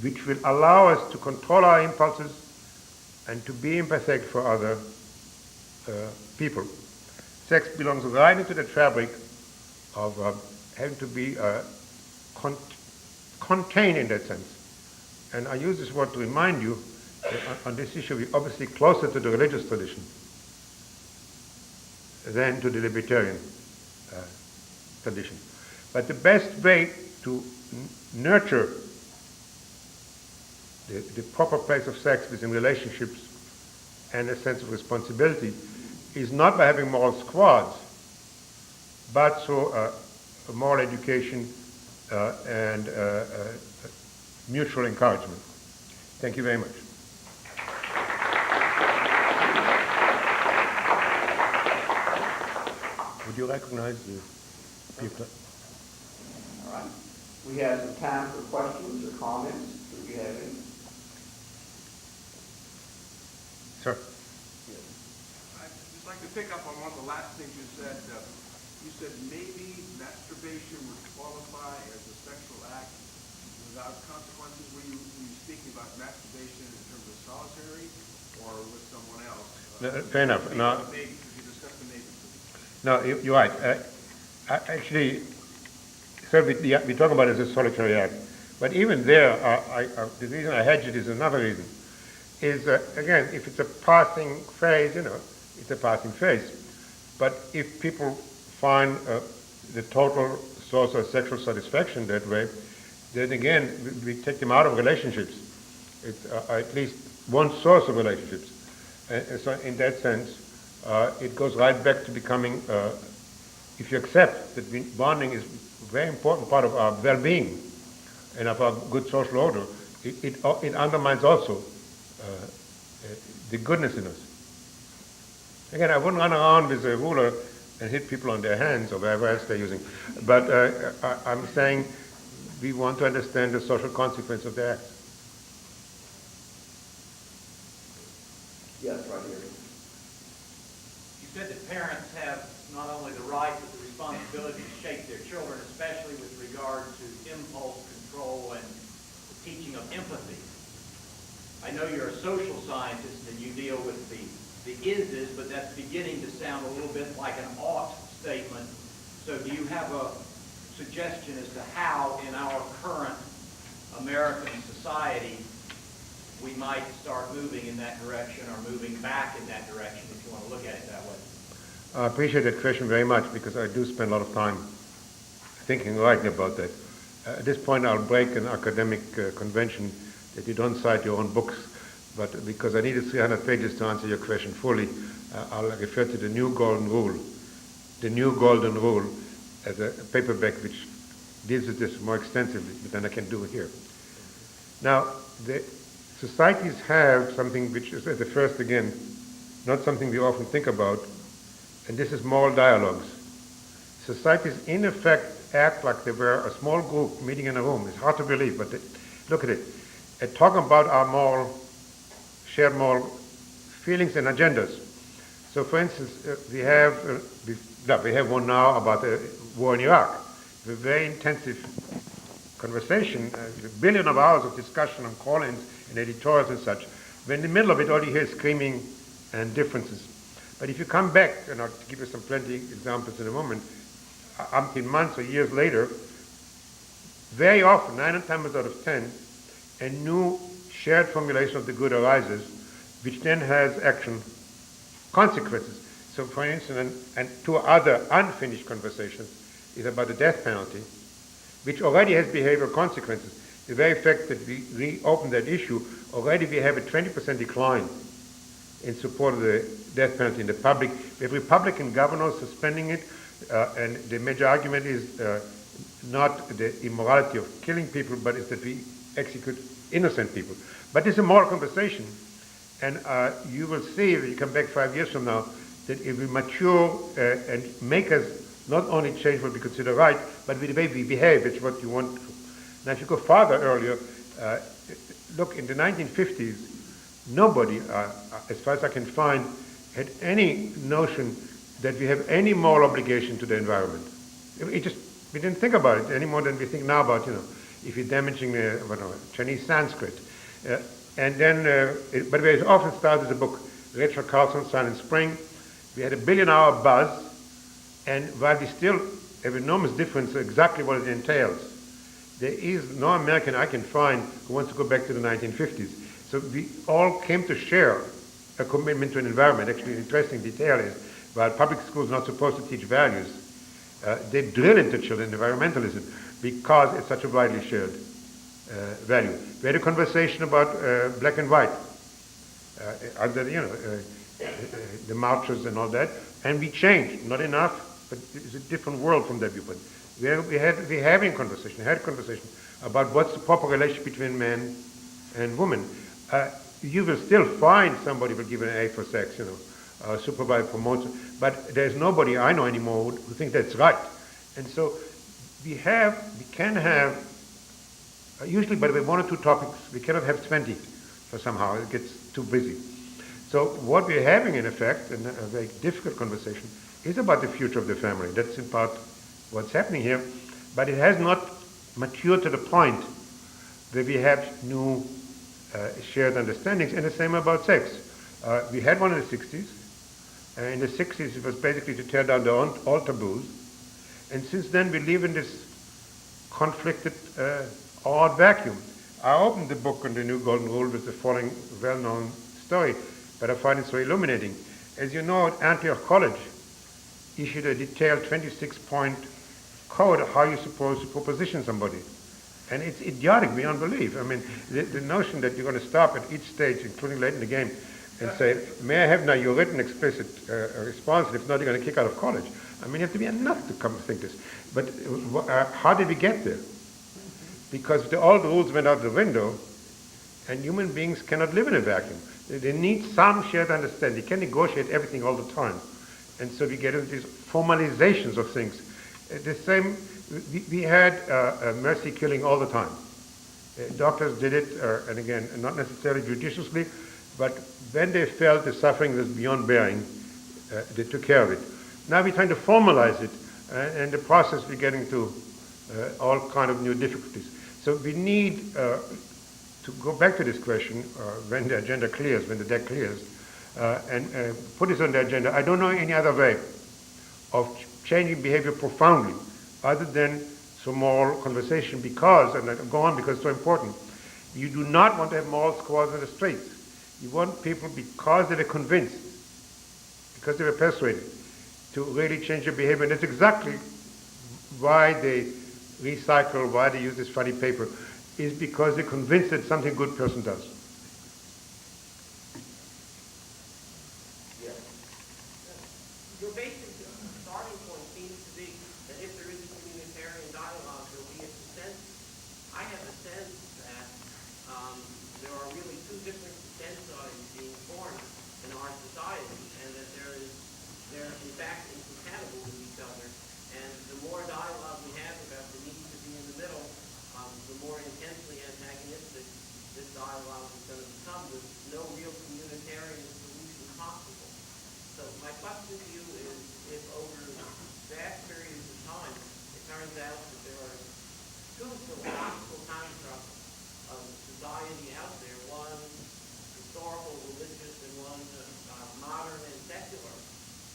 which will allow us to control our impulses and to be empathetic for other people. Sex belongs right into the fabric of having to be contained in that sense. And I use this word to remind you that on this issue we're obviously closer to the religious tradition than to the libertarian tradition. But the best way to nurture the proper place of sex within relationships and a sense of responsibility is not by having moral squads, but through moral education and mutual encouragement. Thank you very much. Would you recognize the people? All right. We have some time for questions or comments. Do we have any? Sir. I'd just like to pick up on one of the last things you said. You said maybe masturbation would qualify as a sexual act without consequences. Were you speaking about masturbation in terms of solitary or with someone else? Fair enough. No. Maybe, because you discussed the maybe. No, you're right. Actually, so we talk about it as a solitary act. But even there, the reason I hedge it is another reason. Is, again, if it's a passing phase, it's a passing phase. But if people find the total source of sexual satisfaction that way, then again, we take them out of relationships. It's at least one source of relationships. And so in that sense, it goes right back to becoming, if you accept that bonding is a very important part of our well-being and of our good social order, it undermines also the goodness in us. Again, I wouldn't run around with a ruler and hit people on their hands or wherever else they're using. But I'm saying we want to understand the social consequence of their acts. Yes, right here. You said that parents have not only the right but the responsibility to shape their children, especially with regard to impulse control and the teaching of empathy. I know you're a social scientist and you deal with the is, but that's beginning to sound a little bit like an ought statement. So do you have a suggestion as to how in our current American society we might start moving in that direction or moving back in that direction, if you want to look at it that way? I appreciate that question very much because I do spend a lot of time thinking and writing about that. At this point, I'll break an academic convention that you don't cite your own books, but because I needed 300 pages to answer your question fully, I'll refer to the New Golden Rule. The New Golden Rule as a paperback which deals with this more extensively than I can do here. Now, the societies have something which is at the first, again, not something we often think about, and this is moral dialogues. Societies, in effect, act like they were a small group meeting in a room. It's hard to believe, but look at it. Talking about our shared moral feelings and agendas. So, for instance, we have one now about the war in Iraq. A very intensive conversation, a billion of hours of discussion on call-ins and editorials and such. When in the middle of it, all you hear is screaming and differences. But if you come back, and I'll give you some plenty examples in a moment, until months or years later, very often, 9 times out of 10, a new shared formulation of the good arises, which then has action consequences. So, for instance, and two other unfinished conversations is about the death penalty, which already has behavioral consequences. The very fact that we reopen that issue, already we have a 20% decline in support of the death penalty in the public. We have Republican governors suspending it, and the major argument is not the immorality of killing people, but it's that we execute innocent people. But it's a moral conversation, and you will see, if you come back 5 years from now, that it will mature and make us not only change what we consider right, but the way we behave. It's what you want. Now, if you go farther earlier, look, in the 1950s, nobody, as far as I can find, had any notion that we have any moral obligation to the environment. We didn't think about it any more than we think now about, if you're damaging Chinese Sanskrit. And then, by the way, it often starts as a book. Rachel Carlson, Silent Spring. We had a billion-hour buzz, and while we still have enormous difference exactly what it entails, there is no American I can find who wants to go back to the 1950s. So we all came to share a commitment to an environment. Actually, an interesting detail is, while public schools are not supposed to teach values, they drill into children environmentalism because it's such a widely shared value. We had a conversation about black and white, under the marches and all that, and we changed. Not enough, but it's a different world from that viewpoint. We're having conversation about what's the proper relationship between men and women. You will still find somebody will give an A for sex, supervisor promotes, but there's nobody I know anymore who thinks that's right. And so we can have, usually by the way, 1 or 2 topics, we cannot have 20, for somehow it gets too busy. So what we're having in effect, and a very difficult conversation, is about the future of the family. That's in part what's happening here, but it has not matured to the point that we have new shared understandings, and the same about sex. We had one in the 60s. In the 60s, it was basically to tear down all taboos. And since then, we live in this conflicted, odd vacuum. I opened the book on the New Golden Rule with the following well-known story, but I find it so illuminating. As you know, Antioch College issued a detailed 26-point code of how you're supposed to proposition somebody. And it's idiotic beyond belief. I mean, the notion that you're going to stop at each stage, including late in the game, and say, may I have now your written explicit response, and if not, you're going to kick out of college. I mean, you have to be enough to come think this. But how did we get there? Because all the rules went out the window, and human beings cannot live in a vacuum. They need some shared understanding. You can't negotiate everything all the time. And so we get into these formalizations of things. The same, we had mercy killing all the time. Doctors did it, and again, not necessarily judiciously, but when they felt the suffering was beyond bearing, they took care of it. Now we're trying to formalize it, and in the process we're getting to all kind of new difficulties. So we need to go back to this question when the agenda clears, when the deck clears, and put this on the agenda. I don't know any other way of changing behavior profoundly other than some moral conversation, because, and I go on because it's so important, you do not want to have moral squads in the streets. You want people, because they were convinced, because they were persuaded, to really change their behavior. And that's exactly why they recycle, why they use this funny paper, is because they're convinced that something a good person does. Yes. Your basic starting point seems to be that if there is a communitarian dialogue, there will be a consensus. I have a sense that there are really two different consensi being formed in our society, and that they're in fact incompatible with each other. And the more dialogue we have about the need to be in the middle, the more intensely antagonistic this dialogue is going to become, with no real communitarian solution possible. So my question to you is, if over vast periods of time it turns out that there are two philosophical constructs of society out there, one historical, religious, and one modern and secular,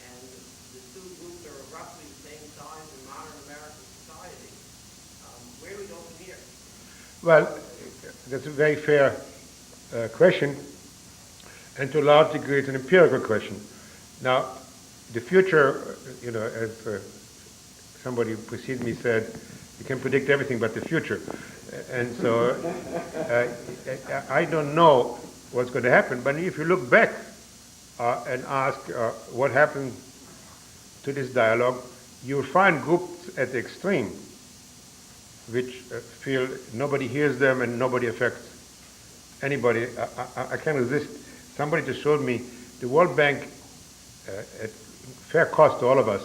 and the two groups are roughly the same size in modern American society, where do we go from here? Well, that's a very fair question, and to a large degree it's an empirical question. Now, the future, as somebody who preceded me said, you can predict everything but the future. And so I don't know what's going to happen, but if you look back and ask what happened to this dialogue, you'll find groups at the extreme which feel nobody hears them and nobody affects anybody. I can't resist. Somebody just showed me the World Bank, at fair cost to all of us,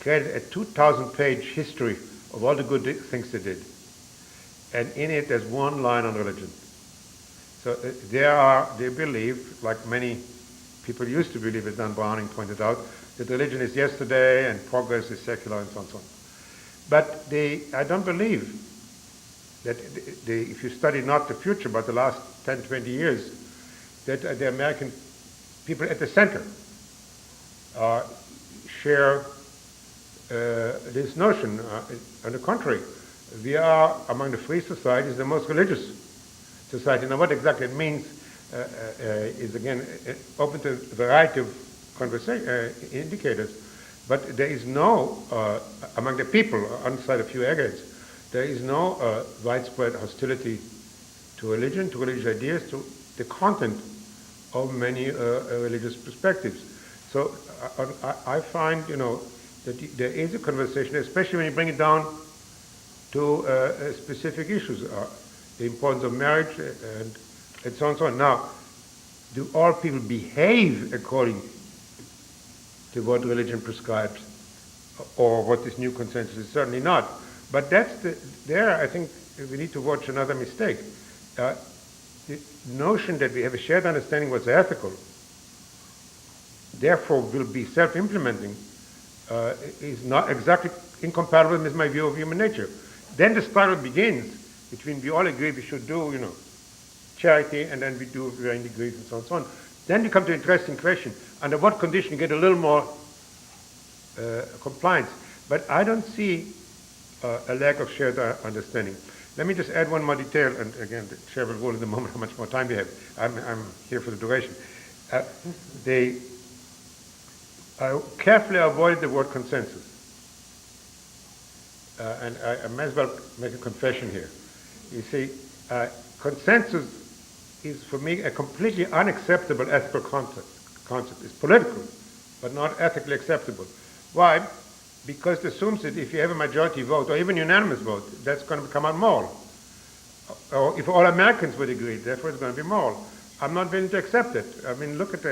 created a 2,000-page history of all the good things they did. And in it, there's one line on religion. So they believe, like many people used to believe, as Dan Browning pointed out, that religion is yesterday and progress is secular and so on and so on. But I don't believe that if you study not the future, but the last 10, 20 years, that the American people at the center share this notion. On the contrary, we are, among the free societies, the most religious society. Now, what exactly it means is, again, open to a variety of indicators. But there is no, among the people, outside a few aggregates, there is no widespread hostility to religion, to religious ideas, to the content of many religious perspectives. So I find, that there is a conversation, especially when you bring it down to specific issues, the importance of marriage and so on and so on. Now, do all people behave according to what religion prescribes or what this new consensus is? Certainly not. But there I think we need to watch another mistake. The notion that we have a shared understanding what's ethical, therefore will be self-implementing, is not exactly incompatible with my view of human nature. Then the struggle begins between we all agree we should do, charity, and then we do varying degrees and so on and so on. Then you come to an interesting question. Under what condition you get a little more compliance? But I don't see a lack of shared understanding. Let me just add one more detail, and again, the chair will rule in a moment how much more time we have. I'm here for the duration. I carefully avoided the word consensus. And I may as well make a confession here. You see, consensus is for me a completely unacceptable ethical concept. It's political, but not ethically acceptable. Why? Because it assumes that if you have a majority vote, or even unanimous vote, that's going to become moral. Or if all Americans would agree, therefore it's going to be moral. I'm not willing to accept it. I mean, look at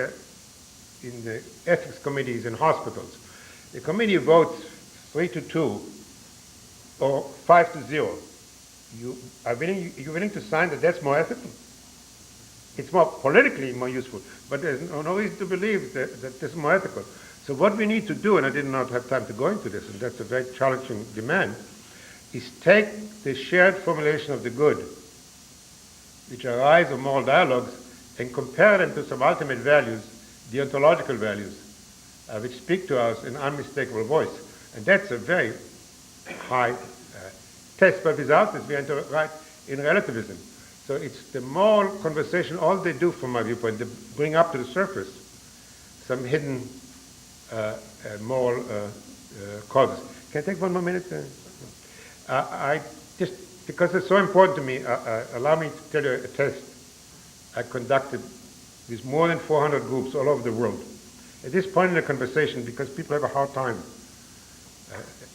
in the ethics committees in hospitals. The committee votes 3-2 or 5-0. You're willing to sign that that's more ethical? It's more politically more useful, but there's no reason to believe that this is more ethical. So what we need to do, and I did not have time to go into this, and that's a very challenging demand, is take the shared formulation of the good, which arise of moral dialogues, and compare them to some ultimate values, deontological values, which speak to us in unmistakable voice. And that's a very high test, but without this we enter right in relativism. So it's the moral conversation, all they do from my viewpoint, they bring up to the surface some hidden moral causes. Can I take one more minute? I just, because it's so important to me, allow me to tell you a test I conducted with more than 400 groups all over the world. At this point in the conversation, because people have a hard time,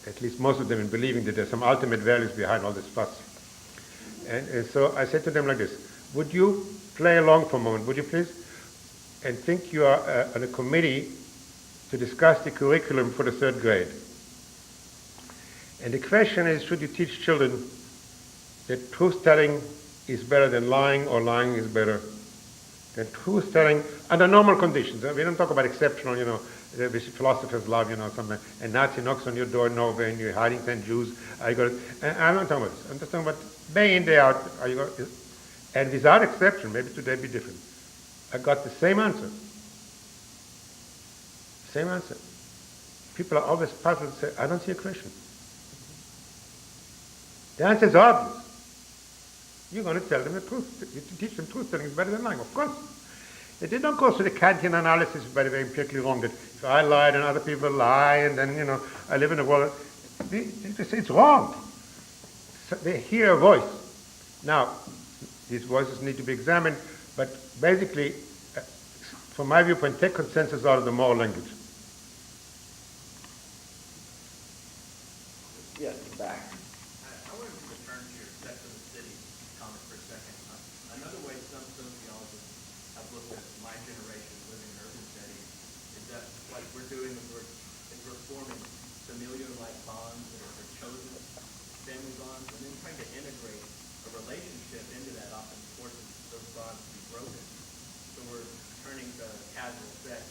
at least most of them, in believing that there's some ultimate values behind all this fuss. And so I said to them like this: would you play along for a moment, would you please? And think you are on a committee to discuss the curriculum for the 3rd grade. And the question is, should you teach children that truth-telling is better than lying, or lying is better than truth-telling under normal conditions? We don't talk about exceptional, the philosophers love, something, and Nazi knocks on your door in Norway and you're hiding 10 Jews. I'm not talking about this. I'm just talking about day in, day out. And without exception, maybe today be different, I got the same answer. Same answer. People are always puzzled to say, I don't see a question. The answer is obvious. You're going to tell them the truth. You teach them truth telling is better than lying, of course. They did not go through the Kantian analysis, by the way, empirically wrong, that if I lie, then other people lie, and then, I live in a world. It's wrong. So they hear a voice. Now, these voices need to be examined, but basically, from my viewpoint, take consensus out of the moral language. Yes, back. I wanted to return to your Sex of the City comment for a second. Another way some sociologists have looked at my generation living in urban settings is that what we're doing is we're forming familiar-like bonds that are chosen family bonds, and then trying to integrate a relationship into that often forces those bonds to be broken. So we're turning to casual sex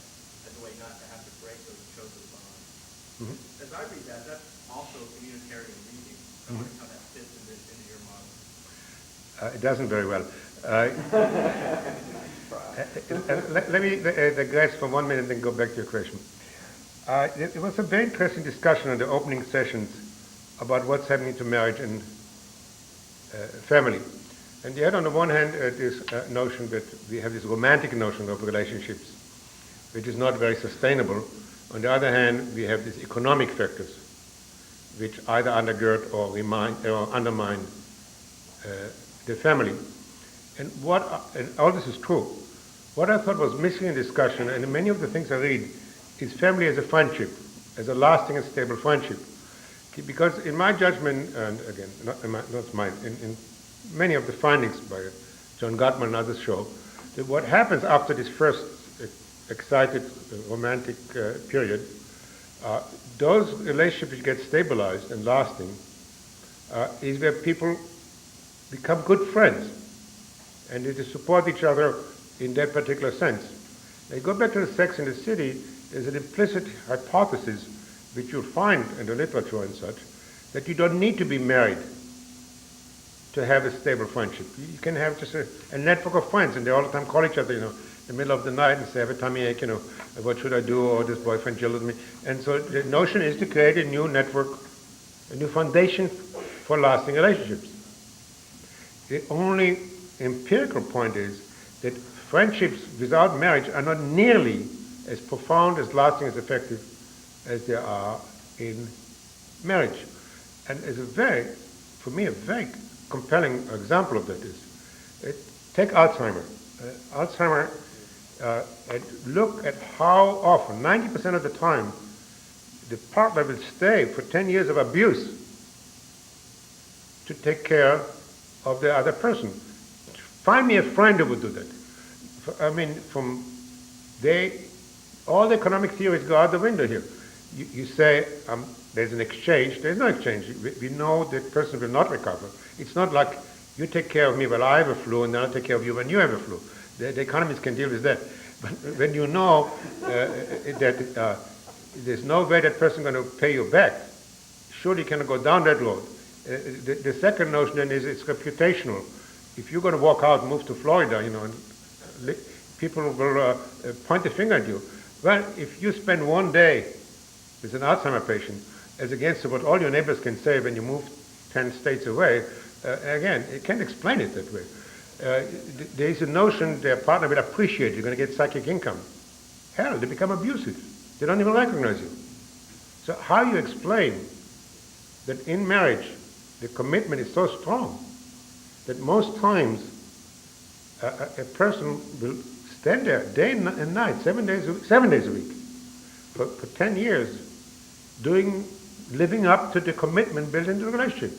as a way not to have to break those chosen bonds. Mm-hmm. As I read that, that's also communitarian reading. I wonder how that fits into your model. It doesn't very well. Let me digress for 1 minute and then go back to your question. There was a very interesting discussion in the opening sessions about what's happening to marriage and family. And you had on the one hand this notion that we have this romantic notion of relationships, which is not very sustainable. On the other hand, we have these economic factors, which either undergird or undermine the family. And all this is true. What I thought was missing in discussion, and in many of the things I read, is family as a friendship, as a lasting and stable friendship. Because in my judgment, and again, not mine, in many of the findings by John Gottman and others show, that what happens after this first excited romantic period, those relationships which get stabilized and lasting is where people become good friends and they support each other in that particular sense. Now you go back to the Sex in the City, there's an implicit hypothesis which you'll find in the literature and such, that you don't need to be married to have a stable friendship. You can have just a network of friends, and they all the time call each other, in the middle of the night and say, every tummy ache, what should I do, or this boyfriend jilted me. And so the notion is to create a new network, a new foundation for lasting relationships. The only empirical point is that friendships without marriage are not nearly as profound, as lasting, as effective as they are in marriage. And as for me, a very compelling example of that is, take Alzheimer. Alzheimer, look at how often, 90% of the time, the partner will stay for 10 years of abuse to take care of the other person. Find me a friend who would do that. All the economic theories go out the window here. You say there's an exchange. There's no exchange. We know that person will not recover. It's not like you take care of me while I have a flu and then I'll take care of you when you have a flu. The economists can deal with that. But when you know that there's no way that person going to pay you back. Surely you cannot go down that road. The second notion then is it's reputational. If you're going to walk out and move to Florida, and people will point the finger at you. Well, if you spend one day with an Alzheimer patient, as against what all your neighbors can say when you move 10 states away, again, you can't explain it that way. There is a notion their partner will appreciate you're going to get psychic income. Hell, they become abusive. They don't even recognize you. So how you explain that in marriage the commitment is so strong that most times a person will stand there day and night, 7 days a week, for 10 years, living up to the commitment built into the relationship.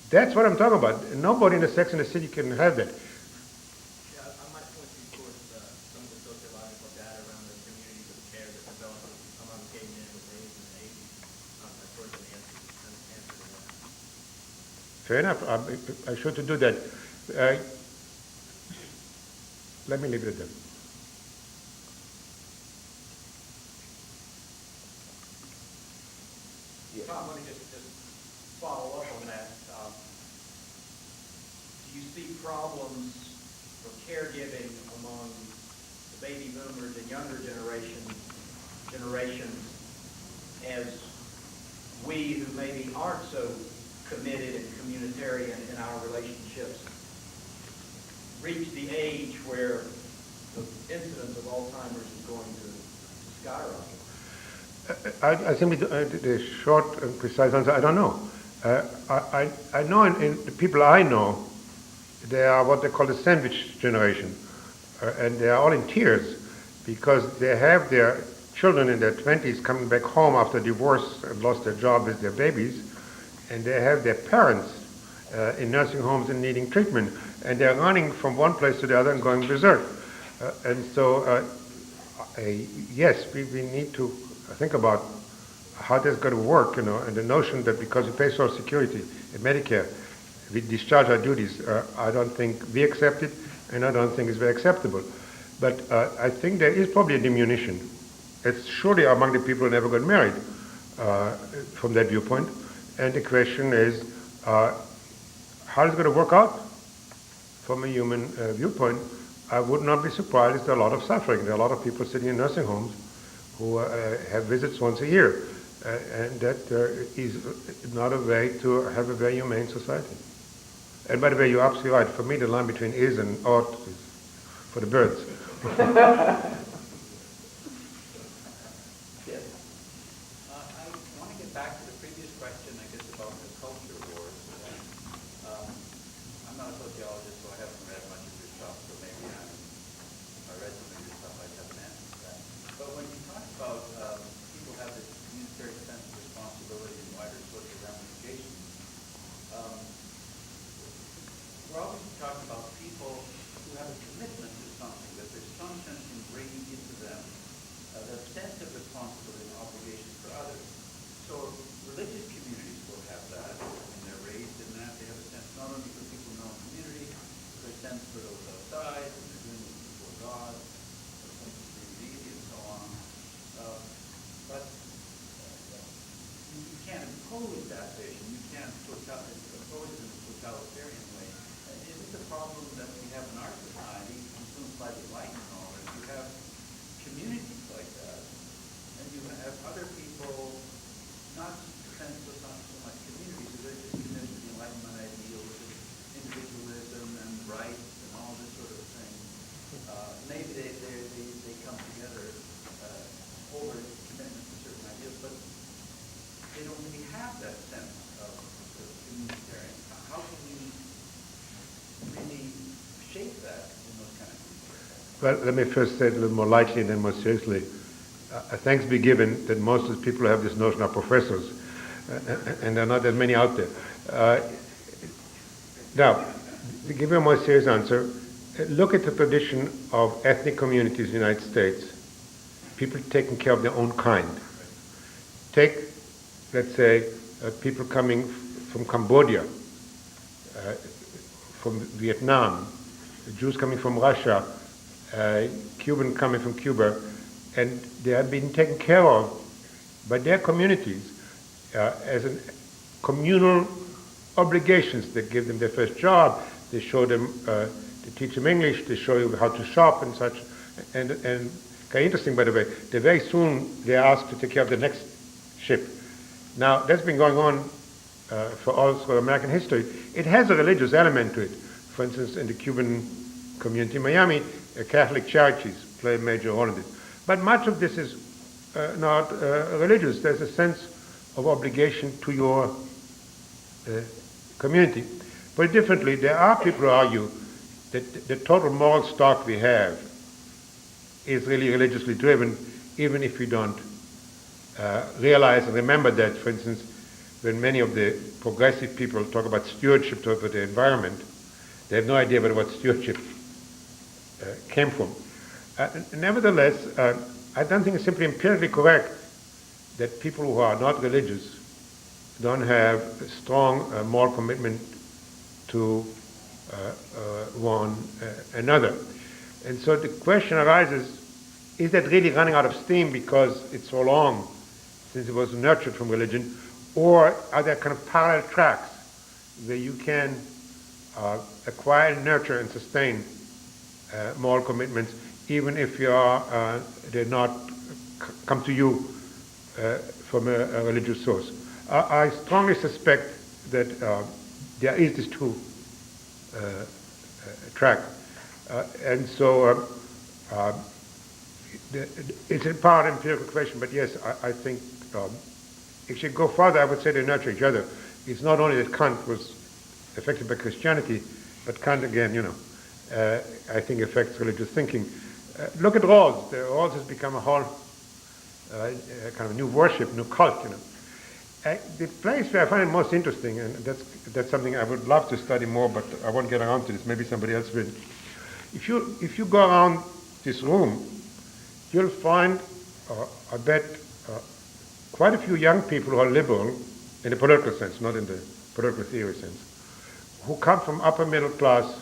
That's what I'm talking about. Nobody in the Sex and the City can have that. Yeah, I might point you towards some of the sociological data around the communities of care that developed among gay men with AIDS in the 80s. Towards an answer to that. Fair enough. I should to do that. Let me leave it at that. Tom, let me just follow up on that. Do you see problems for caregiving among the baby boomers and younger generations as we who maybe aren't so committed and communitarian in our relationships reach the age where the incidence of Alzheimer's is going to skyrocket? I simply, the short and precise answer, I don't know. I know in the people I know, they are what they call the sandwich generation. And they are all in tears because they have their children in their 20s coming back home after divorce and lost their job with their babies. And they have their parents in nursing homes and needing treatment. And they're running from one place to the other and going berserk. And so, yes, we need to think about how that's going to work, and the notion that because we pay Social Security and Medicare, we discharge our duties, I don't think we accept it, and I don't think it's very acceptable. But I think there is probably a diminution. It's surely among the people who never got married from that viewpoint. And the question is, how is it going to work out from a human viewpoint? I would not be surprised if there are a lot of suffering. There are a lot of people sitting in nursing homes who have visits once a year. And that is not a way to have a very humane society. And by the way, you're absolutely right. For me, the line between is and ought is for the birds. Yes. I want to get back to the previous question, I guess, about the culture wars. I'm not a sociologist, so I haven't read much of your stuff, so maybe if I read some of your stuff, I'd have an answer to that. But when you talk about people have this communitarian sense of responsibility and wider social ramifications, we're always talking about people who have a commitment to something, that there's some sense ingrained into them, the sense of responsibility and obligation for others. So religious communities will have that, and they're raised in that. They have a sense not only for people in their own community, but a sense for those outside, and they're doing it before God, a sense of duty and so on. But you can't impose that vision. You can't impose it in a totalitarian way. Is it the problem that we have in our society, influenced by the Enlightenment and all this? You have communities like that, and you have other people, not so much communities, but they're just committed to the Enlightenment ideal, which is individualism and rights and all this sort of thing. Maybe they come together over commitment to certain ideas, but they don't really have that sense of the communitarian. How can we really shape that in those kind of things? Well, let me first say it a little more lightly and then more seriously. Thanks be given that most of the people who have this notion are professors, and there are not that many out there. Now, to give you a more serious answer, look at the tradition of ethnic communities in the United States, people taking care of their own kind. Take, let's say, people coming from Cambodia, from Vietnam, Jews coming from Russia, Cuban coming from Cuba. and they are being taken care of by their communities as an communal obligations. They give them their first job, they show them, they teach them English, they show you how to shop and such, and very interesting, by the way, they very soon they're asked to take care of the next ship. Now, that's been going on for all through American history. It has a religious element to it. For instance, in the Cuban community in Miami, Catholic charities play a major role in it. But much of this is not religious. There's a sense of obligation to your community. Put it differently, there are people who argue that the total moral stock we have is really religiously driven, even if we don't realize and remember that. For instance, when many of the progressive people talk about stewardship over the environment, they have no idea where the word stewardship came from. Nevertheless, I don't think it's simply empirically correct that people who are not religious don't have a strong moral commitment to one another. And so the question arises, is that really running out of steam because it's so long since it was nurtured from religion, or are there kind of parallel tracks where you can acquire, nurture, and sustain moral commitments, even if you are, they're not come to you from a religious source? I strongly suspect that there is this two track, and so it's a part empirical question. But yes, I think if you go further, I would say they nurture each other. It's not only that Kant was affected by Christianity, but Kant again, I think affects religious thinking. Look at Rawls. Rawls has become a whole kind of new worship, new cult. The place where I find it most interesting, and that's something I would love to study more, but I won't get around to this. Maybe somebody else will. If you go around this room, you'll find, I bet, quite a few young people who are liberal in the political sense, not in the political theory sense, who come from upper middle class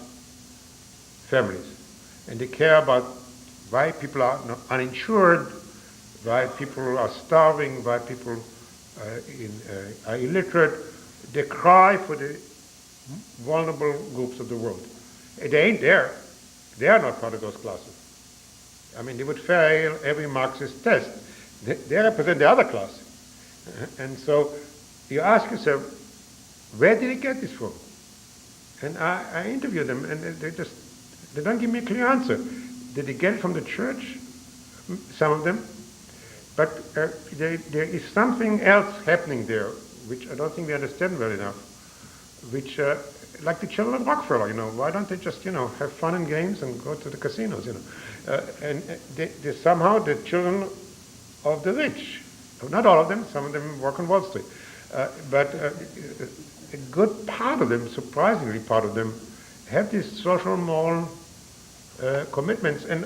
families, and they care about why people are uninsured, why people are starving, why people are illiterate. They cry for the vulnerable groups of the world. They ain't there. They are not part of those classes. I mean, they would fail every Marxist test. They represent the other class. And so you ask yourself, where did he get this from? And I interview them, and they don't give me a clear answer. Did they get it from the church? Some of them. But there is something else happening there, which I don't think we understand well enough, which, like the children of Rockefeller, why don't they just, have fun and games and go to the casinos, and they're somehow the children of the rich. Not all of them, some of them work on Wall Street. But a good part of them, surprisingly part of them, have these social moral commitments. And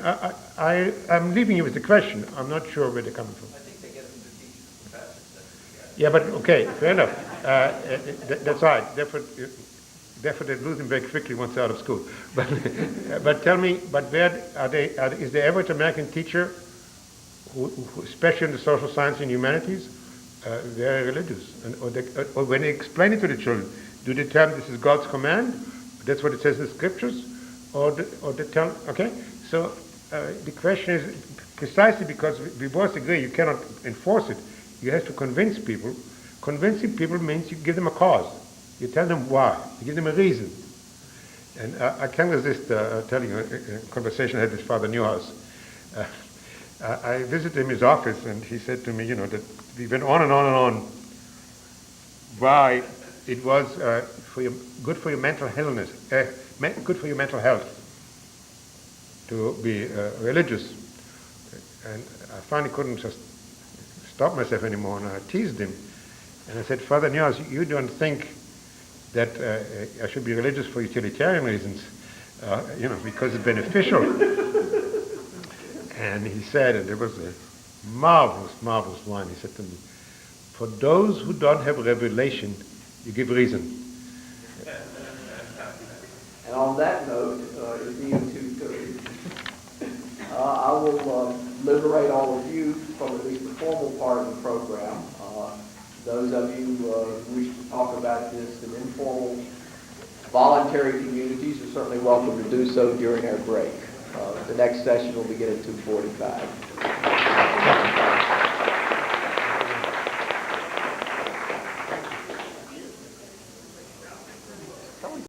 I'm leaving you with the question. I'm not sure where they're coming from. I think they get them to teach the professors. Yeah, but okay, fair enough. That's right. Therefore, they lose them very quickly once they're out of school. But tell me, where are they? Is the average American teacher, who, especially in the social science and humanities, very religious? Or when they explain it to the children, do they tell them this is God's command? That's what it says in the scriptures? Or they tell, okay? So the question is, precisely because we both agree you cannot enforce it, you have to convince people. Convincing people means you give them a cause. You tell them why. You give them a reason. And I can't resist telling you a conversation I had with Father Newhouse. I visited him in his office, and he said to me, that we went on and on and on why it was good for your mental illness, good for your mental health to be religious. And I finally couldn't just stop myself anymore, and I teased him. And I said, Father Newhouse, you don't think that I should be religious for utilitarian reasons, because it's beneficial. And he said, and there was a marvelous, marvelous line, he said to me, for those who don't have revelation, you give reason. And on that note, it being 2:30, I will liberate all of you from at least the formal part of the program. Those of you who wish to talk about this in informal, voluntary communities are certainly welcome to do so during our break. The next session will begin at 2:45.